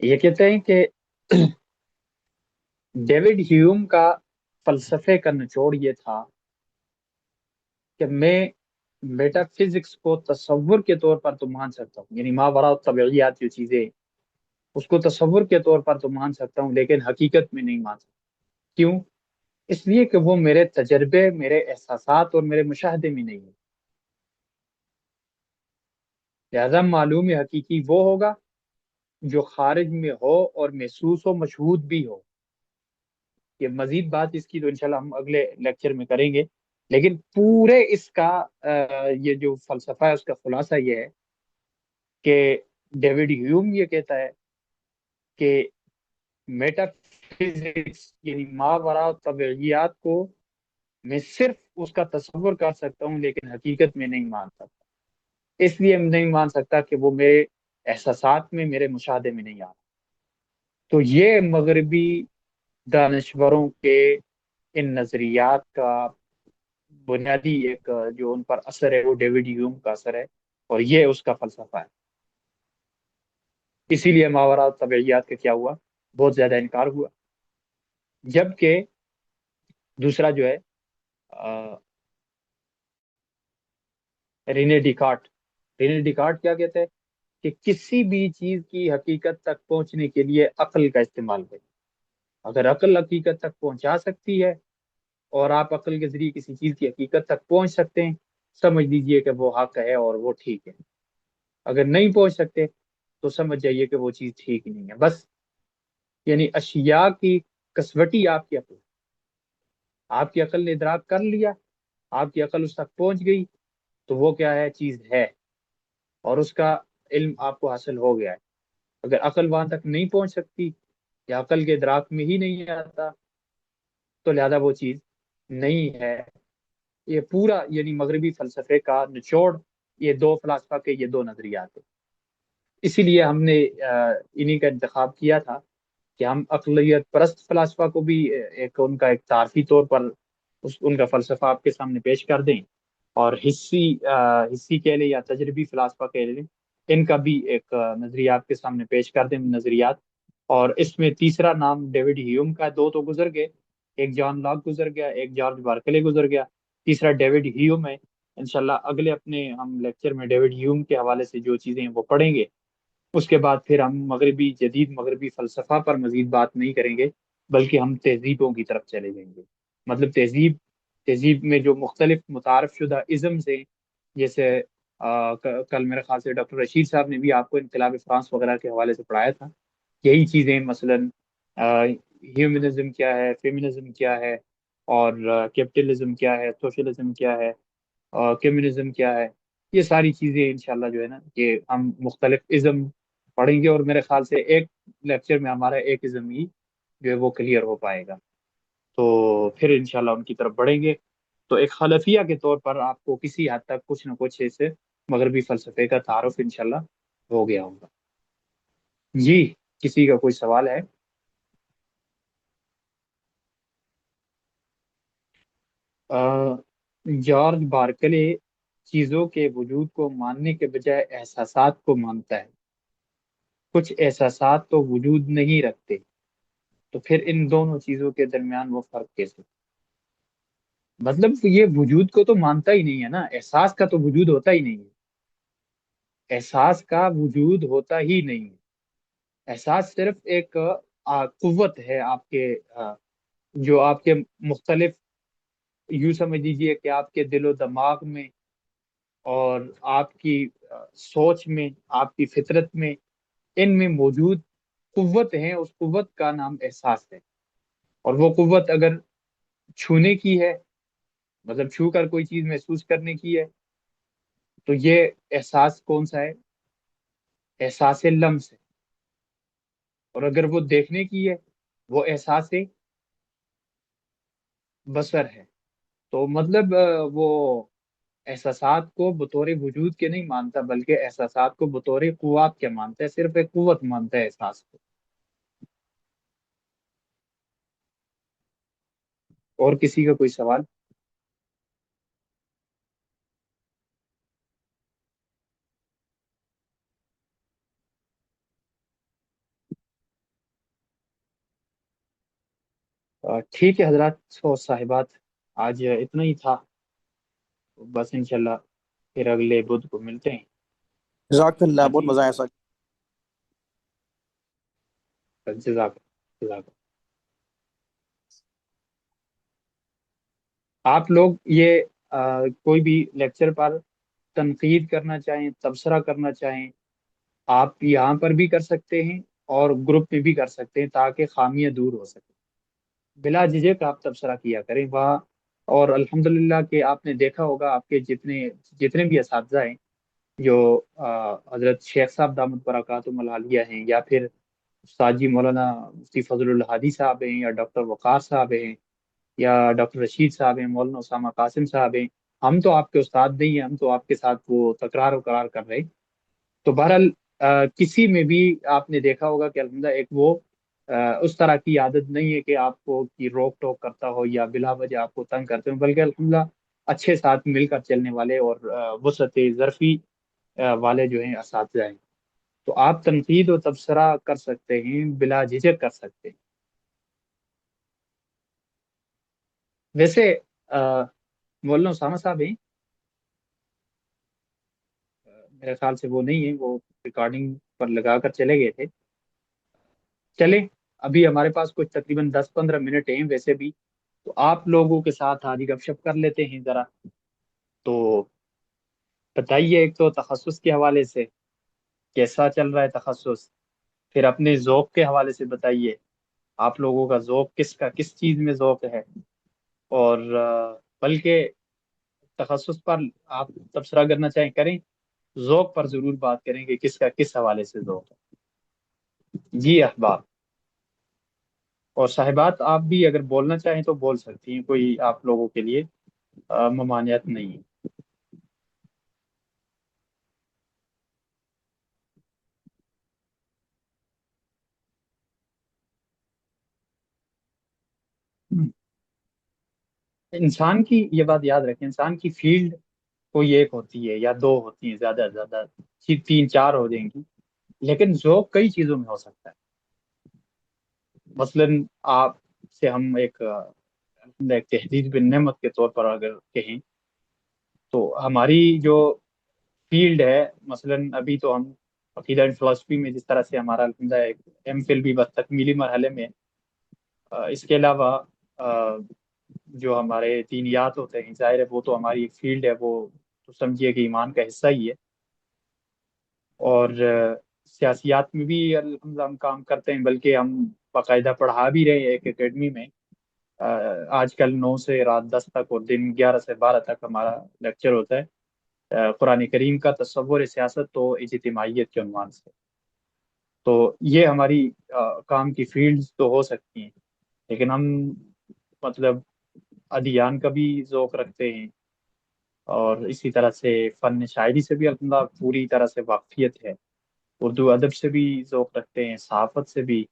یہ کہتے ہیں کہ ڈیوڈ ہیوم کا فلسفے کا نچوڑ یہ تھا کہ میں میٹا فزکس کو تصور کے طور پر تو مان سکتا ہوں، یعنی ماوراء الطبیعیات جو چیزیں اس کو تصور کے طور پر تو مان سکتا ہوں، لیکن حقیقت میں نہیں مان سکتا۔ کیوں؟ اس لیے کہ وہ میرے تجربے، میرے احساسات اور میرے مشاہدے میں نہیں ہے۔ لہذا معلوم حقیقی وہ ہوگا جو خارج میں ہو اور محسوس ہو، مشہود بھی ہو. یہ مزید بات اس کی تو انشاءاللہ ہم اگلے لیکچر میں کریں گے. لیکن پورے اس کا یہ جو فلسفہ ہے اس کا خلاصہ یہ ہے کہ ڈیوڈ ہیوم یہ کہتا ہے کہ میٹا فزکس یعنی ماوراء طبیعیات کو میں صرف اس کا تصور کر سکتا ہوں لیکن حقیقت میں نہیں مان سکتا. اس لیے میں نہیں مان سکتا کہ وہ میرے احساسات میں، میرے مشاہدے میں نہیں آ رہا. تو یہ مغربی دانشوروں کے ان نظریات کا بنیادی ایک جو ان پر اثر ہے وہ ڈیوڈ ہیوم کا اثر ہے، اور یہ اس کا فلسفہ ہے. اسی لیے ماوراء طبیعیات کا کیا ہوا، بہت زیادہ انکار ہوا. جبکہ دوسرا جو ہے رینے ڈیکارٹ، رینے ڈیکارٹ کیا کہتے ہیں کہ کسی بھی چیز کی حقیقت تک پہنچنے کے لیے عقل کا استعمال کریں. اگر عقل حقیقت تک پہنچا سکتی ہے اور آپ عقل کے ذریعے کسی چیز کی حقیقت تک پہنچ سکتے ہیں، سمجھ لیجئے کہ وہ حق ہے اور وہ ٹھیک ہے. اگر نہیں پہنچ سکتے تو سمجھ جائیے کہ وہ چیز ٹھیک نہیں ہے. بس یعنی اشیاء کی کسوٹی آپ کی عقل نے ادراک کر لیا، آپ کی عقل اس تک پہنچ گئی تو وہ کیا ہے، چیز ہے، اور اس کا علم آپ کو حاصل ہو گیا ہے. اگر عقل وہاں تک نہیں پہنچ سکتی یا عقل کے ادراک میں ہی نہیں آتا تو لہذا وہ چیز نہیں ہے. یہ پورا یعنی مغربی فلسفے کا نچوڑ یہ دو فلاسفہ کے یہ دو نظریات ہیں. اسی لیے ہم نے انہی کا انتخاب کیا تھا کہ ہم اقلیت پرست فلاسفہ کو بھی ایک ان کا ایک تعارفی طور پر ان کا فلسفہ آپ کے سامنے پیش کر دیں، اور حصی کہہ لیں یا تجربی فلاسفہ کہہ لیں، ان کا بھی ایک نظریہ آپ کے سامنے پیش کر دیں، نظریات. اور اس میں تیسرا نام ڈیوڈ ہیوم کا، دو تو گزر گئے، ایک جان لاک گزر گیا، ایک جارج بارکلے گزر گیا، تیسرا ڈیوڈ ہیوم ہے. انشاءاللہ اگلے اپنے ہم لیکچر میں ڈیوڈ ہیوم کے حوالے سے جو چیزیں ہیں وہ پڑھیں گے. اس کے بعد پھر ہم جدید مغربی فلسفہ پر مزید بات نہیں کریں گے، بلکہ ہم تہذیبوں کی طرف چلے جائیں گے. مطلب تہذیب میں جو مختلف متعارف شدہ ازمز ہیں، جیسے کل میرے خیال سے ڈاکٹر رشید صاحب نے بھی آپ کو انقلاب فرانس وغیرہ کے حوالے سے پڑھایا تھا. یہی چیزیں مثلا ہیومنزم کیا ہے، فیمنزم کیا ہے، اور کیپٹلزم کیا ہے، سوشلزم کیا ہے، کمیونزم کیا ہے، یہ ساری چیزیں انشاءاللہ جو ہے نا کہ ہم مختلف ازم پڑھیں گے، اور میرے خیال سے ایک لیکچر میں ہمارا ایک ازم ہی جو ہے وہ کلیئر ہو پائے گا. تو پھر انشاءاللہ ان کی طرف بڑھیں گے. تو ایک خلفیہ کے طور پر آپ کو کسی حد تک کچھ نہ کچھ اس مغربی فلسفے کا تعارف انشاءاللہ ہو گیا ہوگا. جی، کسی کا کوئی سوال ہے؟ جارج بارکلے چیزوں کے وجود کو ماننے کے بجائے احساسات کو مانتا ہے. کچھ احساسات تو وجود نہیں رکھتے، تو پھر ان دونوں چیزوں کے درمیان وہ فرق کیسے؟ مطلب یہ وجود کو تو مانتا ہی نہیں ہے نا، احساس کا تو وجود ہوتا ہی نہیں ہے. احساس کا وجود ہوتا ہی نہیں ہے. احساس صرف ایک قوت ہے آپ کے جو آپ کے مختلف، یوں سمجھ لیجیے کہ آپ کے دل و دماغ میں اور آپ کی سوچ میں، آپ کی فطرت میں، ان میں موجود قوت ہیں. اس قوت کا نام احساس ہے. اور وہ قوت اگر چھونے کی ہے، مطلب چھو کر کوئی چیز محسوس کرنے کی ہے، تو یہ احساس کون سا ہے؟ احساس لمس ہے. اور اگر وہ دیکھنے کی ہے، وہ احساس بصر ہے. تو مطلب وہ احساسات کو بطور وجود کے نہیں مانتا، بلکہ احساسات کو بطور قوات کے مانتا ہے، صرف ایک قوت مانتا ہے احساس کو. اور کسی کا کوئی سوال؟ ٹھیک ہے حضرات و صاحبات، آج اتنا ہی تھا. بس انشاءاللہ پھر اگلے بدھ کو ملتے ہیں. جزاک اللہ، ہاں بہت جی، مزہ آیا سر. جزاک جزاک. آپ لوگ یہ کوئی بھی لیکچر پر تنقید کرنا چاہیں، تبصرہ کرنا چاہیں، آپ یہاں پر بھی کر سکتے ہیں اور گروپ میں بھی کر سکتے ہیں تاکہ خامیاں دور ہو سکیں۔ بلا جھجک آپ تبصرہ کیا کریں وہاں۔ اور الحمدللہ کہ آپ نے دیکھا ہوگا آپ کے جتنے جتنے بھی اساتذہ ہیں جو حضرت شیخ صاحب دامت برکاتہم العالیہ ہیں، یا پھر استاد جی مولانا مفتی فضل الحادی صاحب ہیں، یا ڈاکٹر وقار صاحب ہیں، یا ڈاکٹر رشید صاحب ہیں، مولانا اسامہ قاسم صاحب ہیں، ہم تو آپ کے استاد نہیں ہیں، ہم تو آپ کے ساتھ وہ تکرار و قرار کر رہے ہیں۔ تو بہرحال کسی میں بھی آپ نے دیکھا ہوگا کہ الحمدللہ ایک وہ اس طرح کی عادت نہیں ہے کہ آپ کو کی روک ٹوک کرتا ہو یا بلا وجہ آپ کو تنگ کرتے ہو، بلکہ الحمدللہ اچھے ساتھ مل کر چلنے والے اور وسعت ظرفی والے جو ہیں اساتذہ ہیں۔ تو آپ تنقید و تبصرہ کر سکتے ہیں، بلا جھجک کر سکتے ہیں۔ ویسے مولانا اسامہ صاحب ہیں، میرے خیال سے وہ نہیں ہے، وہ ریکارڈنگ پر لگا کر چلے گئے تھے۔ چلیں، ابھی ہمارے پاس کچھ تقریباً 10-15 منٹ ہیں ویسے بھی، تو آپ لوگوں کے ساتھ آدھی گپ شپ کر لیتے ہیں ذرا۔ تو بتائیے، ایک تو تخصص کے حوالے سے کیسا چل رہا ہے تخصص، پھر اپنے ذوق کے حوالے سے بتائیے، آپ لوگوں کا ذوق کس چیز میں ذوق ہے، اور بلکہ تخصص پر آپ تبصرہ کرنا چاہیں کریں، ذوق پر ضرور بات کریں کہ کس حوالے سے ذوق ہے۔ جی احباب اور صاحبات، آپ بھی اگر بولنا چاہیں تو بول سکتی ہیں، کوئی آپ لوگوں کے لیے ممانعت نہیں ہے۔ انسان کی یہ بات یاد رکھیں، انسان کی فیلڈ کوئی ایک ہوتی ہے یا دو ہوتی ہیں، زیادہ سے زیادہ 3-4 ہو جائیں گی، لیکن ذوق کئی چیزوں میں ہو سکتا ہے۔ مثلاً آپ سے ہم ایک تحدید بن نعمت کے طور پر اگر کہیں تو ہماری جو فیلڈ ہے، مثلاً ابھی تو ہم عقیدہ اینڈ فلسفی میں جس طرح سے ہمارا الحمدہ ایک ایم فل بھی بس تکمیلی مرحلے میں ہے۔ اس کے علاوہ جو ہمارے دینیات ہوتے ہیں، ظاہر ہے وہ تو ہماری ایک فیلڈ ہے، وہ تو سمجھیے کہ ایمان کا حصہ ہی ہے۔ اور سیاسیات میں بھی الحمدللہ ہم کام کرتے ہیں، بلکہ ہم باقاعدہ پڑھا بھی رہے ہیں ایک اکیڈمی میں۔ آج کل 9 سے رات 10 تک اور دن 11 سے 12 تک ہمارا لیکچر ہوتا ہے قرآن کریم کا تصور سیاست و اجتماعیت کے عنوان سے۔ تو یہ ہماری کام کی فیلڈز تو ہو سکتی ہیں، لیکن ہم مطلب ادیان کا بھی ذوق رکھتے ہیں، اور اسی طرح سے فن شاعری سے بھی الحمدللہ پوری طرح سے واقفیت ہے، اردو ادب سے بھی ذوق رکھتے ہیں، صحافت سے بھی،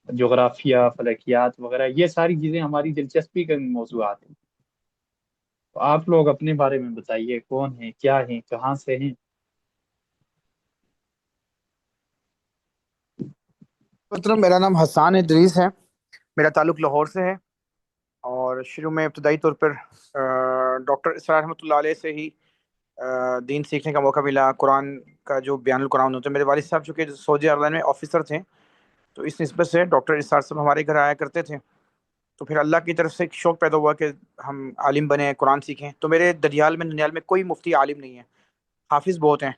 جغرافیہ، فلکیات وغیرہ، یہ ساری چیزیں ہماری دلچسپی کے موضوعات ہیں۔ تو آپ لوگ اپنے بارے میں بتائیے، کون ہیں، کیا ہیں، کہاں سے ہیں؟ مطلب میرا نام حسان ادریس ہے، میرا تعلق لاہور سے ہے، اور شروع میں ابتدائی طور پر ڈاکٹر اسرار رحمۃ اللہ علیہ سے ہی دین سیکھنے کا موقع ملا۔ قرآن کا جو بیان القرآن ہوتا ہے، میرے والد صاحب چونکہ سعودی عرب میں آفیسر تھے، تو اس نسبت سے ڈاکٹر اسرار صاحب ہمارے گھر آیا کرتے تھے۔ تو پھر اللہ کی طرف سے ایک شوق پیدا ہوا کہ ہم عالم بنیں، قرآن سیکھیں۔ تو میرے ننیال میں کوئی مفتی عالم نہیں ہے، حافظ بہت ہیں،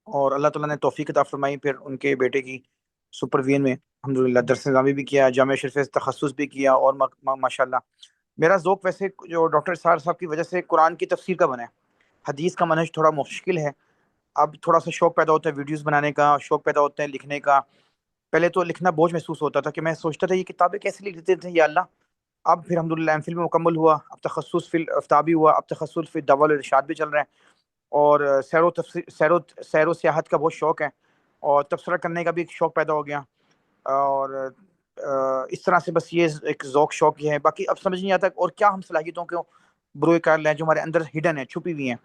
اور اللہ تعالیٰ نے توفیق عطا فرمائی پھر ان کے بیٹے کی سپروین میں الحمدللہ درس نظامی بھی کیا، جامعہ شریف سے تخصص بھی کیا، اور ماشاءاللہ میرا ذوق ویسے جو ڈاکٹر اسرار صاحب کی وجہ سے قرآن کی تفسیر کا بنا ہے۔ حدیث کا منہج تھوڑا مشکل ہے، اب تھوڑا سا شوق پیدا ہوتا ہے ویڈیوز بنانے کا، شوق پیدا ہوتا ہے لکھنے کا۔ پہلے تو لکھنا بوجھ محسوس ہوتا تھا کہ میں سوچتا تھا یہ کتابیں کیسے لکھ دیتے تھے یا اللہ۔ اب پھر الحمدللہ ایم فل میں مکمل ہوا، اب تخصص فی الافتابی ہوا، اب تخصص فی دعوی الارشاد بھی چل رہا ہے، اور سیر و سیاحت کا بہت شوق ہے، اور تبصرہ کرنے کا بھی ایک شوق پیدا ہو گیا۔ اور اس طرح سے بس یہ ایک ذوق شوق یہ ہے، باقی اب سمجھ نہیں آتا اور کیا ہم صلاحیتوں کو بروئے کار لیں جو ہمارے اندر ہڈن ہیں، چھپی ہوئی ہیں۔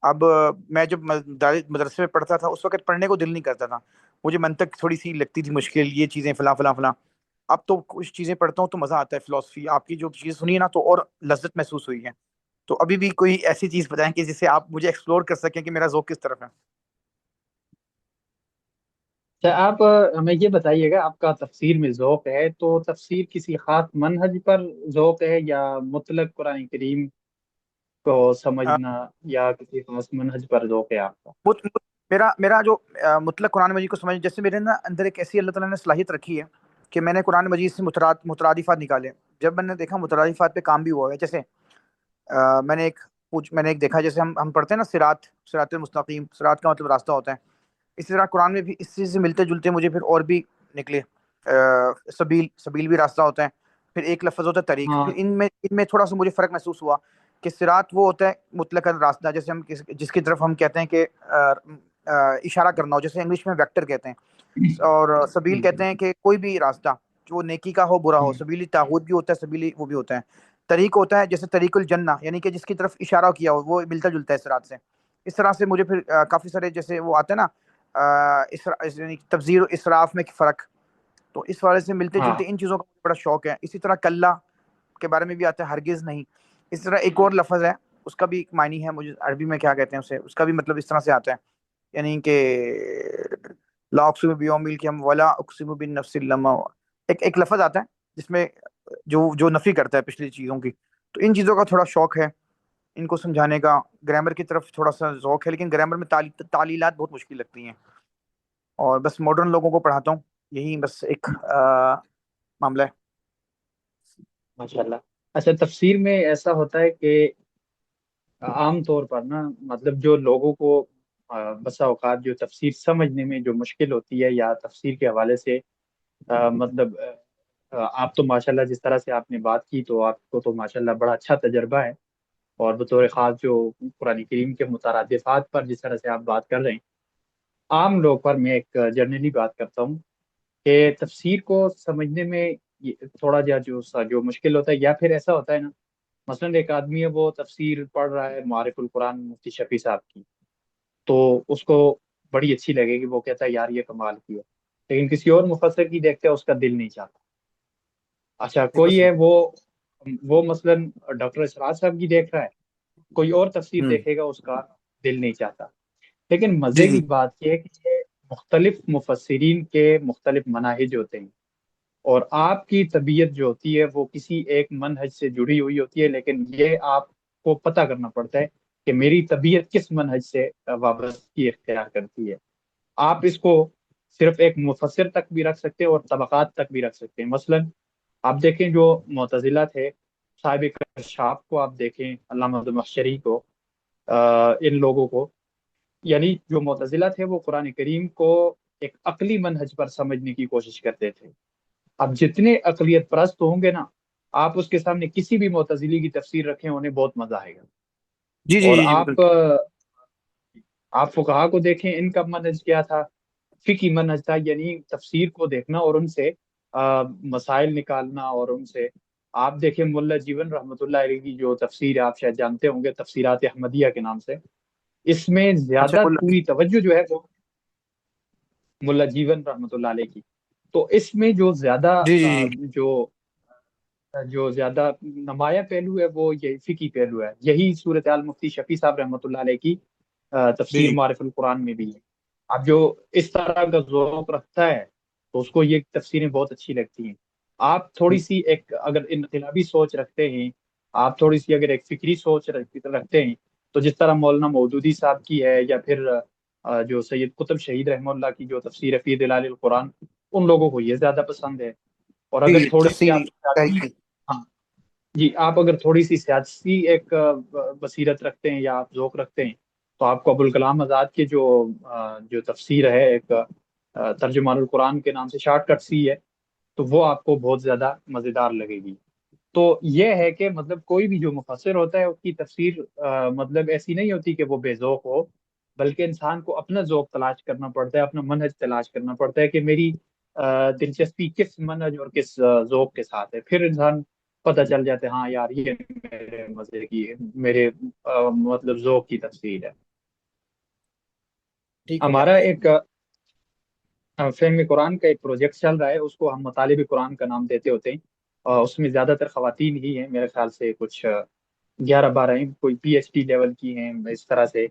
اب میں جب مدرسے میں پڑھتا تھا اس وقت پڑھنے کو دل نہیں کرتا تھا، مجھے منطق تھوڑی سی لگتی تھی مشکل، یہ چیزیں فلاں فلاں فلاں۔ اب تو کچھ چیزیں پڑھتا ہوں تو مزہ آتا ہے، فلسفی آپ کی جو چیز سنی ہے نا تو اور لذت محسوس ہوئی ہے۔ تو ابھی بھی کوئی ایسی چیز بتائیں کہ جس سے آپ مجھے ایکسپلور کر سکیں کہ میرا ذوق کس طرف ہے۔ اچھا، آپ ہمیں یہ بتائیے گا، آپ کا تفسیر میں ذوق ہے تو تفسیر کسی خاص منہج پر ذوق ہے، یا مطلق قرآن کریم کو سمجھنا، یا کسی خاص منہج پر ذوق ہے آپ کا؟ میرا میرا جو مطلق قرآن مجید کو سمجھ، جیسے میرے نا اندر ایک ایسی اللہ تعالیٰ نے صلاحیت رکھی ہے کہ میں نے قرآن مجید سے مترادفات نکالے. جب میں نے دیکھا مترادفات پہ کام بھی ہوا ہے. جیسے میں نے ایک دیکھا، جیسے ہم پڑھتے ہیں نا صراط المستقیم، صراط کا مطلب راستہ ہوتا ہے. اسی طرح قرآن میں بھی اس چیز سے ملتے جلتے مجھے پھر اور بھی نکلے. سبیل بھی راستہ ہوتا ہے. پھر ایک لفظ ہوتا ہے طریق. ہاں پھر ان میں تھوڑا سا مجھے فرق محسوس ہوا کہ صراط وہ ہوتا ہے مطلق راستہ، جیسے ہم جس کی طرف ہم کہتے ہیں کہ اشارہ کرنا ہو، جیسے انگلش میں ویکٹر کہتے ہیں. اور سبیل کہتے ہیں کہ کوئی بھی راستہ جو نیکی کا ہو برا ہو. سبیلی طاغوت بھی ہوتا ہے، سبیلی وہ بھی ہوتا ہے. طریق ہوتا ہے جیسے طریق الجنہ، یعنی کہ جس کی طرف اشارہ کیا ہو، وہ ملتا جلتا ہے صراط سے. اس طرح سے مجھے پھر کافی سارے جیسے وہ آتے ہیں نا یعنی تبذیر و اسراف میں فرق، تو اس والے سے ملتے ہاں جلتے ان چیزوں کا بڑا شوق ہے. اسی طرح کلّا کے بارے میں بھی آتا ہے، ہرگز نہیں. اس طرح ایک اور لفظ ہے، اس کا بھی ایک معنی ہے، مجھے عربی میں کیا کہتے ہیں اسے، اس کا بھی مطلب اس طرح سے آتا ہے، یعنی کہ لا اقسم بیوم القیامہ ولا اقسم بالنفس اللوامہ. ایک لفظ آتا ہے جس میں جو نفی کرتا ہے پچھلی چیزوں کی. تو ان چیزوں کا تھوڑا شوق ہے، ان کو سمجھانے کا. گرامر کی طرف تھوڑا سا ذوق ہے، لیکن گرامر میں تعلیلات بہت مشکل لگتی ہیں، اور بس ماڈرن لوگوں کو پڑھاتا ہوں. یہی بس ایک معاملہ ہے. ماشاء اللہ. اچھا، تفسیر میں ایسا ہوتا ہے کہ عام طور پر نا، مطلب جو لوگوں کو بسا اوقات جو تفسیر سمجھنے میں جو مشکل ہوتی ہے یا تفسیر کے حوالے سے مطلب آپ تو ماشاءاللہ جس طرح سے آپ نے بات کی، تو آپ کو تو ماشاءاللہ بڑا اچھا تجربہ ہے. اور بطور خاص جو قرآن کریم کے مترادفات پر جس طرح سے آپ بات کر رہے ہیں، عام لوگ پر میں ایک جنرلی بات کرتا ہوں کہ تفسیر کو سمجھنے میں تھوڑا جا جو مشکل ہوتا ہے، یا پھر ایسا ہوتا ہے نا، مثلاً ایک آدمی ہے وہ تفسیر پڑھ رہا ہے معارف القرآن مفتی شفیع صاحب کی، تو اس کو بڑی اچھی لگے گی، وہ کہتا ہے یار یہ کمال کی ہے. لیکن کسی اور مفسر کی دیکھتے ہیں اس کا دل نہیں چاہتا. اچھا، بالکل کوئی صحیح. ہے وہ مثلاً ڈاکٹر اسرار صاحب کی دیکھ رہا ہے، کوئی اور تفسیر ہوں. دیکھے گا، اس کا دل نہیں چاہتا. لیکن جی مزے جی کی بات یہ ہے کہ یہ مختلف مفسرین کے مختلف مناہج ہوتے ہیں، اور آپ کی طبیعت جو ہوتی ہے وہ کسی ایک منہج سے جڑی ہوئی ہوتی ہے، لیکن یہ آپ کو پتہ کرنا پڑتا ہے کہ میری طبیعت کس منہج سے وابستگی اختیار کرتی ہے. آپ اس کو صرف ایک مفسر تک بھی رکھ سکتے ہیں اور طبقات تک بھی رکھ سکتے ہیں. مثلا آپ دیکھیں جو معتزلہ تھے، صاحب کشاف کو آپ دیکھیں، علامہ زمخشری کو، ان لوگوں کو، یعنی جو معتزلہ تھے وہ قرآن کریم کو ایک عقلی منہج پر سمجھنے کی کوشش کرتے تھے. اب جتنے عقلیت پرست ہوں گے نا، آپ اس کے سامنے کسی بھی معتزلی کی تفسیر رکھیں، انہیں بہت مزہ آئے گا. جی جی اور جی جی بالکل. آپ فقہا کو دیکھیں، ان کا منہج کیا تھا؟ فقہی منہج تھا، یعنی تفسیر کو دیکھنا اور ان سے مسائل نکالنا. اور ان سے آپ دیکھیں ملا جیون رحمۃ اللہ علیہ کی جو تفسیر ہے، آپ شاید جانتے ہوں گے، تفسیرات احمدیہ کے نام سے، اس میں اچھا زیادہ بول. پوری توجہ جو ہے وہ ملا جیون رحمۃ اللہ علیہ کی. تو اس میں جو زیادہ جی جی جی جو جو زیادہ نمایاں پہلو ہے وہ یہی فقہی پہلو ہے. یہی صورتحال مفتی شفیع صاحب رحمۃ اللہ علیہ کی جی تفسیر جی. معارف القرآن میں بھی ہے. اب جو اس طرح کا ذوق رکھتا ہے تو اس کو یہ تفسیریں بہت اچھی لگتی ہیں. آپ تھوڑی سی ایک اگر انقلابی سوچ رکھتے ہیں، آپ تھوڑی سی اگر ایک فکری سوچ رکھتے ہیں، تو جس طرح مولانا مودودی صاحب کی ہے، یا پھر جو سید قطب شہید رحمہ اللہ کی جو تفسیر ہے فی دلال القرآن، ان لوگوں کو یہ زیادہ پسند ہے. اور اگر جی تھوڑی سی تفسیر آپ سیاسی، تحریری. ہاں جی، آپ اگر تھوڑی سی سیاسی ایک بصیرت رکھتے ہیں یا آپ ذوق رکھتے ہیں، تو آپ کو ابوالکلام آزاد کی جو تفسیر ہے، ایک ترجمان القرآن کے نام سے شارٹ کٹ سی ہے، تو وہ آپ کو بہت زیادہ مزیدار لگے گی. تو یہ ہے کہ مطلب کوئی بھی جو مفسر ہوتا ہے اس کی تفسیر مطلب ایسی نہیں ہوتی کہ وہ بے ذوق ہو، بلکہ انسان کو اپنا ذوق تلاش کرنا پڑتا ہے، اپنا منہج تلاش کرنا پڑتا ہے کہ میری دلچسپی کس منہج اور کس ذوق کے ساتھ ہے. پھر انسان پتہ چل جاتے ہیں، ہاں یار یہ میرے مزے کی، میرے مطلب ذوق کی تفسیر ہے. ٹھیک ہو گیا. ہمارا ایک فہم قرآن کا ایک پروجیکٹ چل رہا ہے، اس کو ہم مطالب قرآن کا نام دیتے ہوتے ہیں. اس میں زیادہ تر خواتین ہی ہیں، میرے خیال سے کچھ 11 12 ہیں، کوئی پی ایچ ڈی لیول کی ہیں اس طرح سے،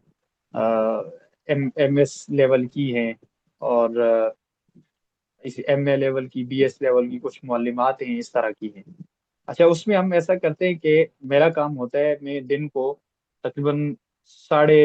ایم ایس لیول کی ہیں، اور اس ایم اے لیول کی، بی ایس لیول کی کچھ معلمات ہیں، اس طرح کی ہیں. اچھا، اس میں ہم ایسا کرتے ہیں کہ میرا کام ہوتا ہے، میں دن کو تقریباً ساڑھے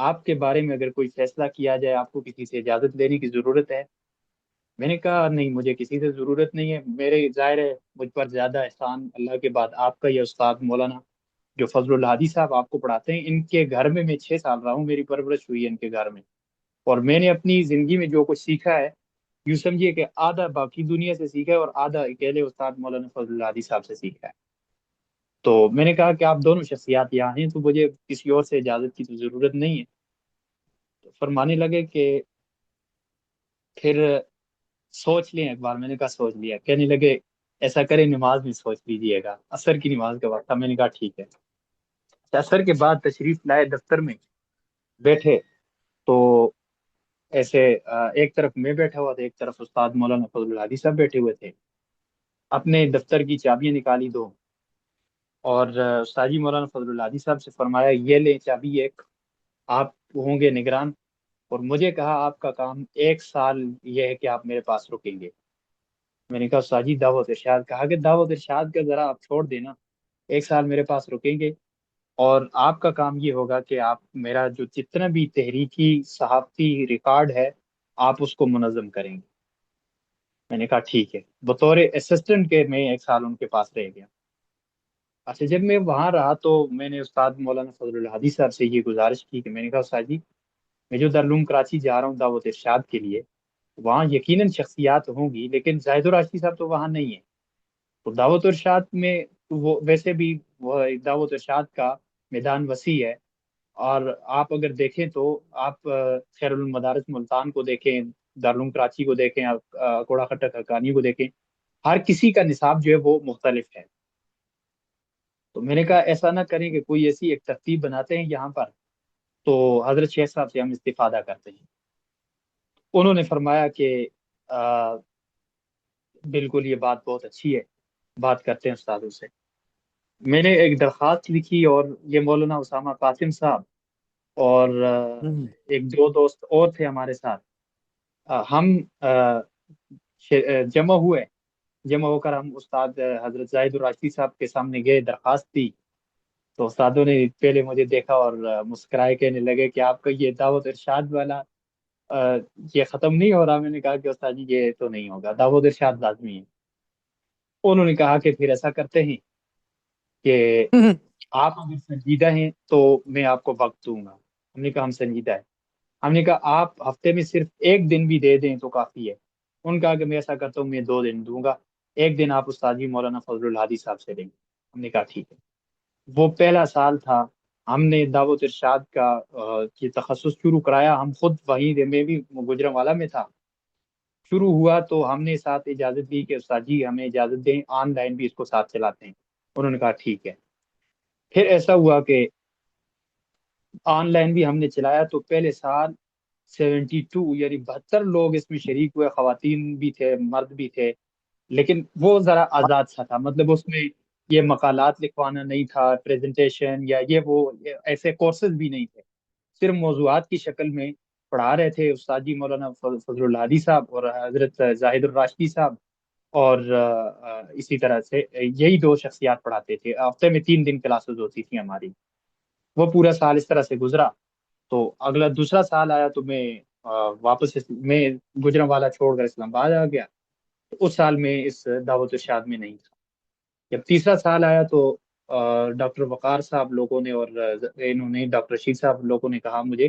آپ کے بارے میں اگر کوئی فیصلہ کیا جائے آپ کو کسی سے اجازت لینے کی ضرورت ہے؟ میں نے کہا نہیں مجھے کسی سے ضرورت نہیں ہے، میرے ظاہر ہے مجھ پر زیادہ احسان اللہ کے بعد آپ کا یہ استاد مولانا جو فضل الہادی صاحب آپ کو پڑھاتے ہیں، ان کے گھر میں 6 سال رہا ہوں، میری پرورش ہوئی ہے ان کے گھر میں، اور میں نے اپنی زندگی میں جو کچھ سیکھا ہے یوں سمجھیے کہ آدھا باقی دنیا سے سیکھا ہے اور آدھا اکیلے استاد مولانا فضل الہادی صاحب سے سیکھا ہے۔ تو میں نے کہا کہ آپ دونوں شخصیات یہاں ہیں تو مجھے کسی اور سے اجازت کی تو ضرورت نہیں ہے۔ تو فرمانے لگے کہ پھر سوچ لیں ایک بار۔ میں نے کہا سوچ لیا۔ کہنے لگے ایسا کرے نماز میں سوچ لیجئے گا، عصر کی نماز کا وقت تھا۔ میں نے کہا ٹھیک ہے۔ عصر کے بعد تشریف لائے دفتر میں، بیٹھے تو ایسے ایک طرف میں بیٹھا ہوا تھا، ایک طرف استاد مولانا فضل الہادی صاحب بیٹھے ہوئے تھے۔ اپنے دفتر کی چابیاں نکالی دو، اور استاد جی مولانا فضل الہادی صاحب سے فرمایا یہ لیں چابی ایک، آپ ہوں گے نگران، اور مجھے کہا آپ کا کام 1 سال یہ ہے کہ آپ میرے پاس رکیں گے۔ میں نے کہا استاد جی دعوت ارشاد، کہا کہ دعوت ارشاد کا ذرا آپ چھوڑ دینا، 1 سال میرے پاس رکیں گے اور آپ کا کام یہ ہوگا کہ آپ میرا جو جتنا بھی تحریکی صحافتی ریکارڈ ہے آپ اس کو منظم کریں گے۔ میں نے کہا ٹھیک ہے۔ بطور اسسٹنٹ کے میں 1 سال ان کے پاس رہ گیا۔ اچھا جب میں وہاں رہا تو میں نے استاد مولانا فضل الہادی صاحب سے یہ گزارش کی کہ میں نے کہا استاد جی میں جو دارالعلوم کراچی جا رہا ہوں دعوت ارشاد کے لیے، وہاں یقیناً شخصیات ہوں گی لیکن زاہد الراشدی صاحب تو وہاں نہیں ہے۔ تو دعوت ارشاد میں وہ ویسے بھی وہ دعوت ارشاد کا میدان وسیع ہے، اور آپ اگر دیکھیں تو آپ خیر المدارس ملتان کو دیکھیں، دارالعلوم کراچی کو دیکھیں، کوڑا خٹک حقانی کو دیکھیں، ہر کسی کا نصاب جو ہے وہ مختلف ہے۔ تو میں نے کہا ایسا نہ کریں کہ کوئی ایسی ایک ترتیب بناتے ہیں یہاں پر تو حضرت شیخ صاحب سے ہم استفادہ کرتے ہیں۔ انہوں نے فرمایا کہ آ، بالکل یہ بات بہت اچھی ہے، بات کرتے ہیں استادوں سے۔ میں نے ایک درخواست لکھی اور یہ مولانا اسامہ قاسم صاحب اور ایک دو دوست اور تھے ہمارے ساتھ، ہم جمع ہوئے، جمع ہو کر ہم استاد حضرت زاہد الراشدی صاحب کے سامنے گئے، درخواست دی۔ تو استادوں نے پہلے مجھے دیکھا اور مسکرائے، کہنے لگے کہ آپ کا یہ دعوت ارشاد والا یہ ختم نہیں ہو رہا۔ میں نے کہا کہ استاد جی یہ تو نہیں ہوگا، دعوت ارشاد لازمی ہے۔ انہوں نے کہا کہ پھر ایسا کرتے ہیں کہ آپ اگر سنجیدہ ہیں تو میں آپ کو وقت دوں گا۔ ہم نے کہا ہم سنجیدہ ہے۔ ہم نے کہا آپ ہفتے میں صرف 1 دن بھی دے دیں تو کافی ہے۔ ان کہا کہ میں ایسا کرتا ہوں میں 2 دن دوں گا، 1 دن آپ استاد جی مولانا فضل الہادی صاحب سے لیں گے۔ ہم نے کہا ٹھیک ہے۔ وہ پہلا سال تھا، ہم نے دعوت ارشاد کا یہ تخصص شروع کرایا، ہم خود وہیں میں بھی گجرانوالہ میں تھا، شروع ہوا تو ہم نے ساتھ اجازت دی کہ استاد جی ہمیں اجازت دیں آن لائن بھی اس کو ساتھ چلاتے ہیں۔ انہوں نے کہا ٹھیک ہے۔ پھر ایسا ہوا کہ آن لائن بھی ہم نے چلایا تو پہلے سال 72 یعنی 72 لوگ اس میں شریک ہوئے، خواتین بھی تھے مرد بھی تھے، لیکن وہ ذرا آزاد سا تھا، مطلب اس میں یہ مقالات لکھوانا نہیں تھا، پریزنٹیشن یا یہ وہ ایسے کورسز بھی نہیں تھے، صرف موضوعات کی شکل میں پڑھا رہے تھے استاد جی مولانا فضل الہادی صاحب اور حضرت زاہد الراشدی صاحب، اور اسی طرح سے یہی 2 شخصیات پڑھاتے تھے، ہفتے میں 3 دن کلاسز ہوتی تھی ہماری۔ وہ پورا سال اس طرح سے گزرا۔ تو اگلا دوسرا سال آیا تو میں واپس میں گجرانوالہ چھوڑ کر اسلام آباد آ گیا۔ اس سال میں اس دعوت ارشاد میں نہیں تھا۔ جب تیسرا سال آیا تو ڈاکٹر وقار صاحب لوگوں نے اور انہوں نے ڈاکٹر رشید صاحب لوگوں نے کہا مجھے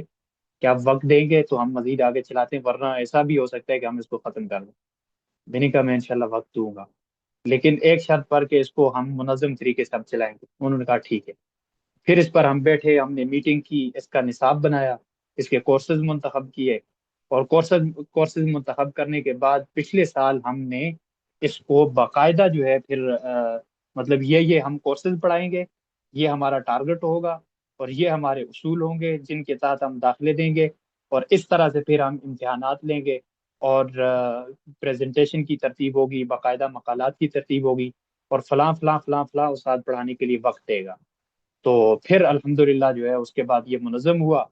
کہ آپ وقت دیں گے تو ہم مزید آگے چلاتے ہیں، ورنہ ایسا بھی ہو سکتا ہے کہ ہم اس کو ختم کر دیں۔ میں نے کہا میں انشاءاللہ وقت دوں گا، لیکن ایک شرط پر کہ اس کو ہم منظم طریقے سے ہم چلائیں گے۔ انہوں نے کہا ٹھیک ہے۔ پھر اس پر ہم بیٹھے، ہم نے میٹنگ کی، اس کا نصاب بنایا، اس کے کورسز منتخب کیے، اور کورسز منتخب کرنے کے بعد پچھلے سال ہم نے اس کو باقاعدہ جو ہے پھر مطلب یہ ہم کورسز پڑھائیں گے، یہ ہمارا ٹارگٹ ہوگا اور یہ ہمارے اصول ہوں گے جن کے تحت ہم داخلے دیں گے، اور اس طرح سے پھر ہم امتحانات لیں گے، اور پریزنٹیشن کی ترتیب ہوگی، باقاعدہ مقالات کی ترتیب ہوگی، اور فلاں فلاں فلاں فلاں استاد پڑھانے کے لیے وقت دے گا۔ تو پھر الحمدللہ جو ہے اس کے بعد یہ منظم ہوا،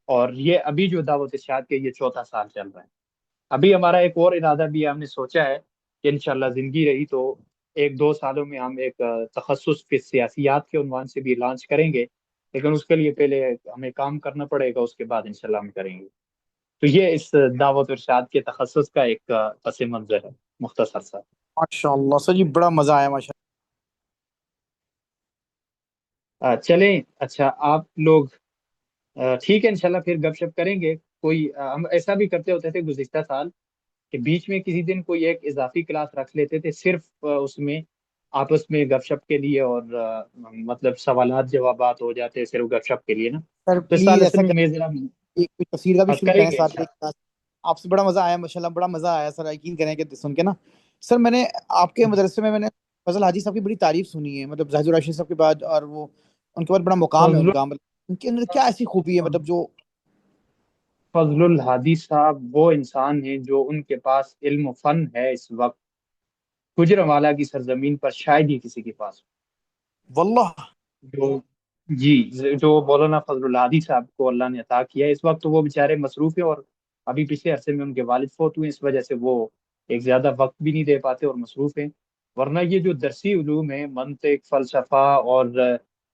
اور یہ ابھی جو دعوت ارشاد کے یہ چوتھا سال چل رہا ہے۔ ابھی ہمارا ایک اور ارادہ بھی ہے، ہم نے سوچا ہے کہ انشاءاللہ زندگی رہی تو 1-2 سالوں میں ہم ایک تخصص فی سیاسیات کے عنوان سے بھی لانچ کریں گے، لیکن اس کے لیے پہلے ہمیں کام کرنا پڑے گا، اس کے بعد انشاءاللہ ہم کریں گے. تو یہ اس دعوت و ارشاد کے تخصص کا ایک پس منظر ہے مختصر سا. ماشاء اللہ سر جی بڑا مزہ آیا ماشاء چلیں اچھا آپ لوگ ٹھیک ہے انشاءاللہ پھر گپ شپ کریں گے. کوئی ہم ایسا بھی کرتے ہوتے تھے گزشتہ سال کہ بیچ میں کسی دن کوئی ایک اضافی کلاس رکھ لیتے تھے صرف اس میں آپس میں گپ شپ کے لیے، اور مطلب سوالات جوابات ہو جاتے صرف گپ شپ کے لیے نا. سر تو اس سال پلیز ایسا اصل میں کریں، ذرا کوئی تفسیر کا بھی شروع کریں کریں گے ساتھ ایک انشاءاللہ. ساتھ. آپ سے بڑا مزہ آیا ماشاء اللہ، بڑا مزہ آیا سر، یقین کریں کہ سن کے نا. سر میں نے آپ کے مدرسے میں نے فضل حاجی صاحب کی بڑی تعریف سنی ہے، مطلب زاہد الراشد صاحب کے بعد، اور وہ ان کے بعد بڑا مقام ہے ان فضل کا، مطلب ان کے اندر کیا ایسی خوبی ہے مطلب جو فضل الحادی صاحب وہ انسان ہیں جو ان کے پاس علم و فن ہے اس وقت گجرانوالہ کی سرزمین پر شاید ہی کسی کے پاس. واللہ جو جی جو مولانا فضل الحادی صاحب کو اللہ نے عطا کیا ہے اس وقت، تو وہ بیچارے مصروف ہیں، اور ابھی پچھلے عرصے میں ان کے والد فوت ہوئے، اس وجہ سے وہ ایک زیادہ وقت بھی نہیں دے پاتے اور مصروف ہیں. ورنہ یہ جو درسی علوم ہیں، منطق، فلسفہ، اور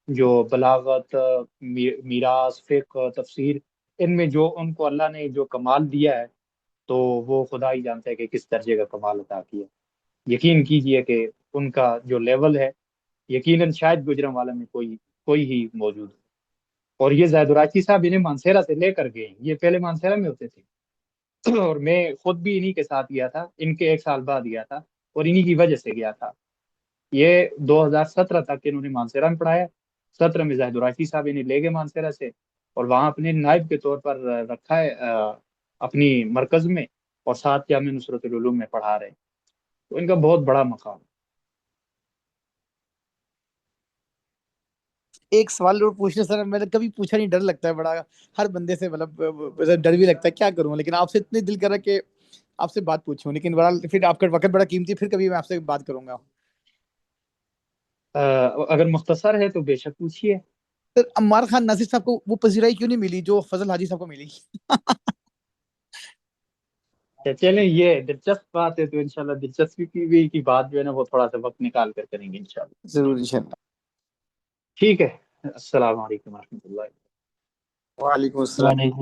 جو بلاغت، میراث، فقہ، تفسیر، ان میں جو ان کو اللہ نے جو کمال دیا ہے تو وہ خدا ہی جانتا ہے کہ کس درجے کا کمال عطا کیا. یقین کیجئے کہ ان کا جو لیول ہے یقیناً شاید گجرانوالہ میں کوئی ہی موجود ہے. اور یہ زاہد الراچی صاحب انہیں مانسہرہ سے لے کر گئے ہیں، یہ پہلے مانسہرہ میں ہوتے تھے اور میں خود بھی انہی کے ساتھ گیا تھا، ان کے ایک سال بعد گیا تھا اور انہی کی وجہ سے گیا تھا. یہ 2017 تک انہوں نے مانسہرہ میں پڑھایا. 17 میں زاہد الراچی صاحب انہیں لے گئے مانسہرہ سے اور وہاں اپنے نائب کے طور پر رکھا ہے اپنی مرکز میں، اور ساتھ جامعہ نصرت العلوم میں پڑھا رہے ہیں. تو ان کا بہت بڑا مقام ہے. ایک سوال اور پوچھنا سر، میں نے کبھی پوچھا نہیں، ڈر لگتا ہے بڑا ہر بندے سے، مطلب ڈر بھی لگتا ہے کیا کروں، لیکن آپ سے اتنے دل کر رہا کہ آپ سے بات پوچھوں، لیکن بہرحال پھر آپ کا وقت بڑا قیمتی، پھر کبھی میں آپ سے بات کروں گا. اگر مختصر ہے تو بے شک پوچھیے. سر عمار خان ناصر صاحب کو وہ پذیرائی کیوں نہیں ملی جو فضل حاجی صاحب کو ملی؟ چلیں یہ دلچسپ بات ہے، تو انشاءاللہ دلچسپی کی بات جو ہے نا وہ تھوڑا سا وقت نکال کر کریں گے انشاءاللہ. ضرور انشاءاللہ. ٹھیک ہے. السلام علیکم ورحمۃ اللہ. وعلیکم السلام. وعلیکم